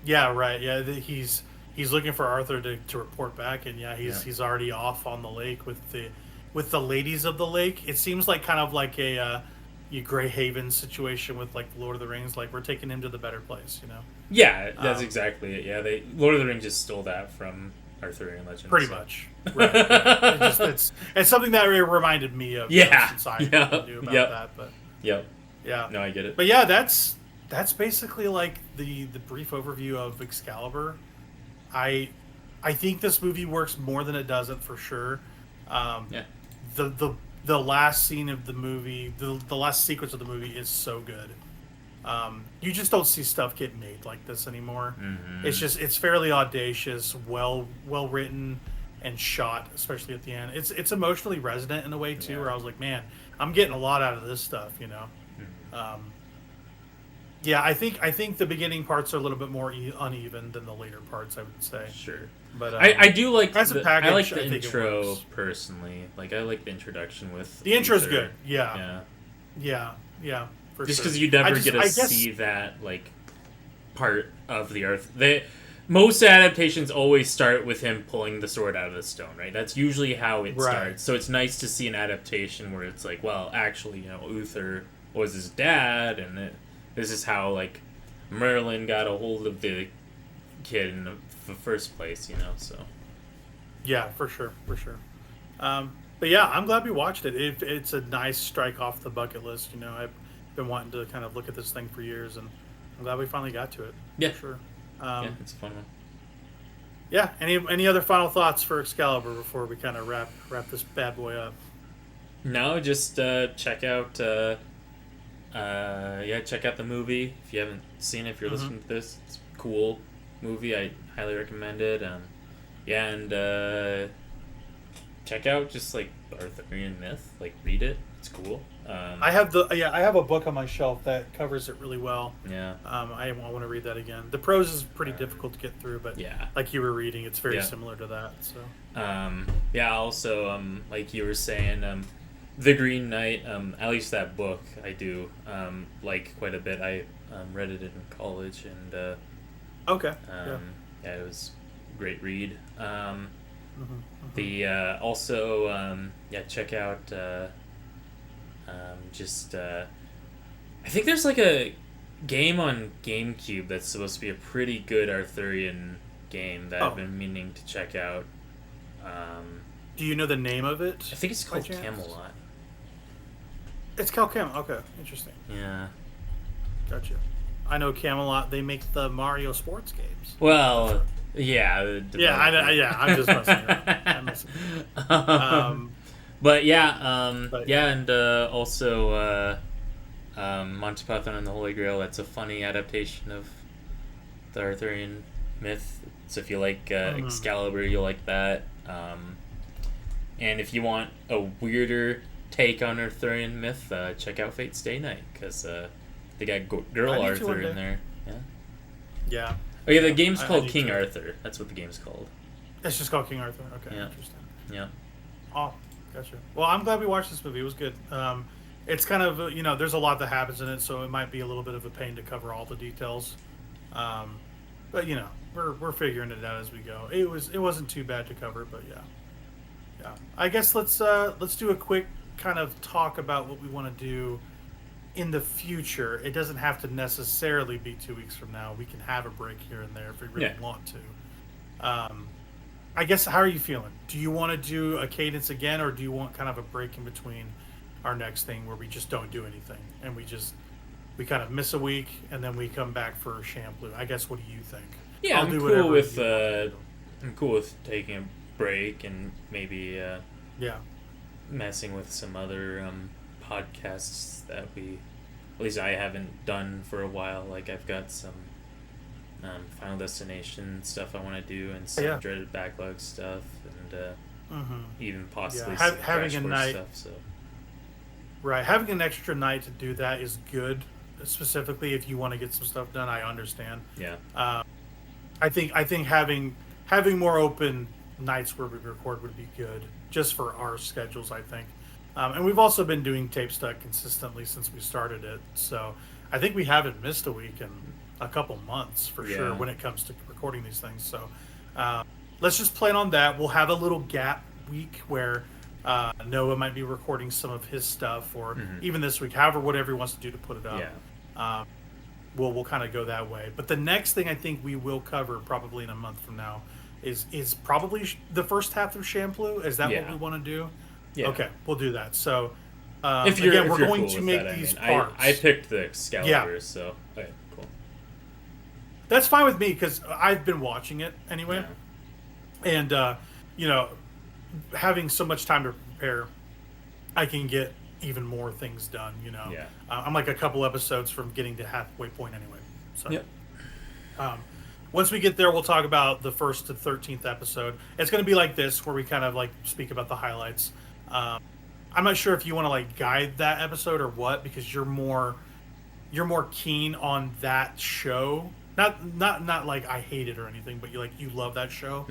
Yeah, right. Yeah, he's looking for Arthur to report back, and yeah, Yeah. he's already off on the lake with the ladies of the lake. It seems like kind of like a Grey Haven situation with like Lord of the Rings. Like we're taking him to the better place. Yeah, that's Um, exactly it. Yeah, they Lord of the Rings just stole that from Arthurian legends. Pretty So. much, right? Yeah. It's something that it reminded me of. Yeah. Since I Yeah. knew about Yep. that, but Yep. yeah, No, I get it. but yeah, that's basically like the brief overview of Excalibur. I I think this movie works more than it doesn't for sure. Um, Yeah. the last scene of the movie, the last sequence of the movie is so good. You just don't see stuff get made like this anymore. Mm-hmm. It's fairly audacious, well written, and shot, especially at the end. It's emotionally resonant in a way too, Yeah. where I was like, man, I'm getting a lot out of this stuff. Um, yeah, I think the beginning parts are a little bit more uneven than the later parts, I would say. Sure. But I do like as a the package, I like I the think it intro works. personally. Like I like the introduction with The intro's Uther. good. Yeah, Yeah. yeah, for Just sure. because you never get to I guess, see that like part of the Earth. Most adaptations always start with him pulling the sword out of the stone, right? That's usually how it Right. starts. So it's nice to see an adaptation where it's like, well, actually, Uther was his dad, and this is how like Merlin got a hold of the kid in the first place. So yeah, for sure, for sure. But yeah, I'm glad we watched it. It's a nice strike off the bucket list. I've been wanting to kind of look at this thing for years, and I'm glad we finally got to it. yeah, For sure. yeah, it's a fun one. Yeah. Any other final thoughts for Excalibur before we kind of wrap this bad boy up? No, just check out check out the movie if you haven't seen it. If you're Mm-hmm. listening to this, it's a cool movie. I highly recommend it. Yeah, and check out just like the Arthurian myth. Like read it. It's cool. I have a book on my shelf that covers it really well. Yeah. I want to read that again. The prose is pretty difficult to get through, but Yeah. like you were reading, it's very Yeah. similar to that. So Yeah. Also, like you were saying, The Green Knight. At least that book I do like quite a bit. I read it in college, and okay, yeah. yeah, it was a great read. Mm-hmm. Also yeah, check out I think there's like a game on GameCube that's supposed to be a pretty good Arthurian game that I've been meaning to check out. Do you know the name of it? I think it's called Camelot. It's called Camelot. Okay, interesting. Yeah. Gotcha. I know Camelot. They make the Mario sports games. Well, yeah. Yeah, I'm just messing around. But yeah, yeah, and also Monty Python and the Holy Grail. That's a funny adaptation of the Arthurian myth. So if you like Excalibur, you'll like that. And if you want a weirder take on Arthurian myth, check out Fate's Day Night, because they got girl Arthur in there. Yeah. Yeah. Oh yeah, the game's called King Arthur. That's what the game's called. It's just called King Arthur. Okay, yeah. Interesting. Yeah. Oh, gotcha. Well, I'm glad we watched this movie. It was good. It's kind of there's a lot that happens in it, so it might be a little bit of a pain to cover all the details. But we're figuring it out as we go. It wasn't too bad to cover, but yeah. I guess let's do a quick kind of talk about what we want to do in the future. It doesn't have to necessarily be 2 weeks from now. We can have a break here and there if we really want to. I guess, how are you feeling? Do you want to do a cadence again, or do you want kind of a break in between our next thing where we just don't do anything and we kind of miss a week and then we come back for Shampoo? I guess, what do you think? Yeah, I'm cool with taking a break and maybe messing with some other podcasts that at least I haven't done for a while. Like I've got some Final Destination stuff I want to do, and some Dreaded Backlog stuff, and even possibly some having a night stuff. So having an extra night to do that is good, specifically if you want to get some stuff done. I understand. Yeah. I think having more open nights where we record would be good, just for our schedules, I think. And we've also been doing Tape Stuck consistently since we started it, so I think we haven't missed a week in a couple months for sure when it comes to recording these things. So let's just plan on that. We'll have a little gap week where Noah might be recording some of his stuff, or even this week, whatever he wants to do to put it up. Yeah. We'll kind of go that way. But the next thing I think we will cover probably in a month from now is probably the first half of Shampoo. Is that what we want to do? Yeah. Okay, we'll do that. So if you're going cool to make that, these parts. I picked the Excalibur, so okay, cool. That's fine with me because I've been watching it anyway, and having so much time to prepare, I can get even more things done. I'm like a couple episodes from getting to halfway point anyway. So, once we get there, we'll talk about the 1st to 13th episode. It's going to be like this, where we kind of like speak about the highlights. I'm not sure if you want to like guide that episode or what, because you're more keen on that show. Not like I hate it or anything, but you love that show.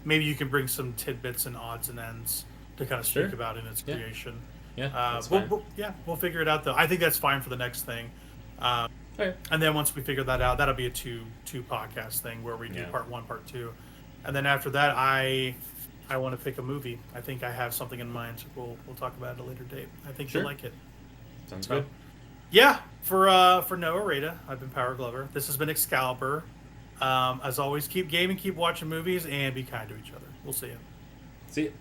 Maybe you can bring some tidbits and odds and ends to kind of speak about in its creation. Yeah, we'll figure it out though. I think that's fine for the next thing. And then once we figure that out, that'll be a two podcast thing where we do part 1, part 2, and then after that, I want to pick a movie. I think I have something in mind. So we'll talk about it at a later date. I think you'll like it. Sounds good. Yeah, for Noah Rada, I've been Power Glover. This has been Excalibur. As always, keep gaming, keep watching movies, and be kind to each other. We'll see you. See you.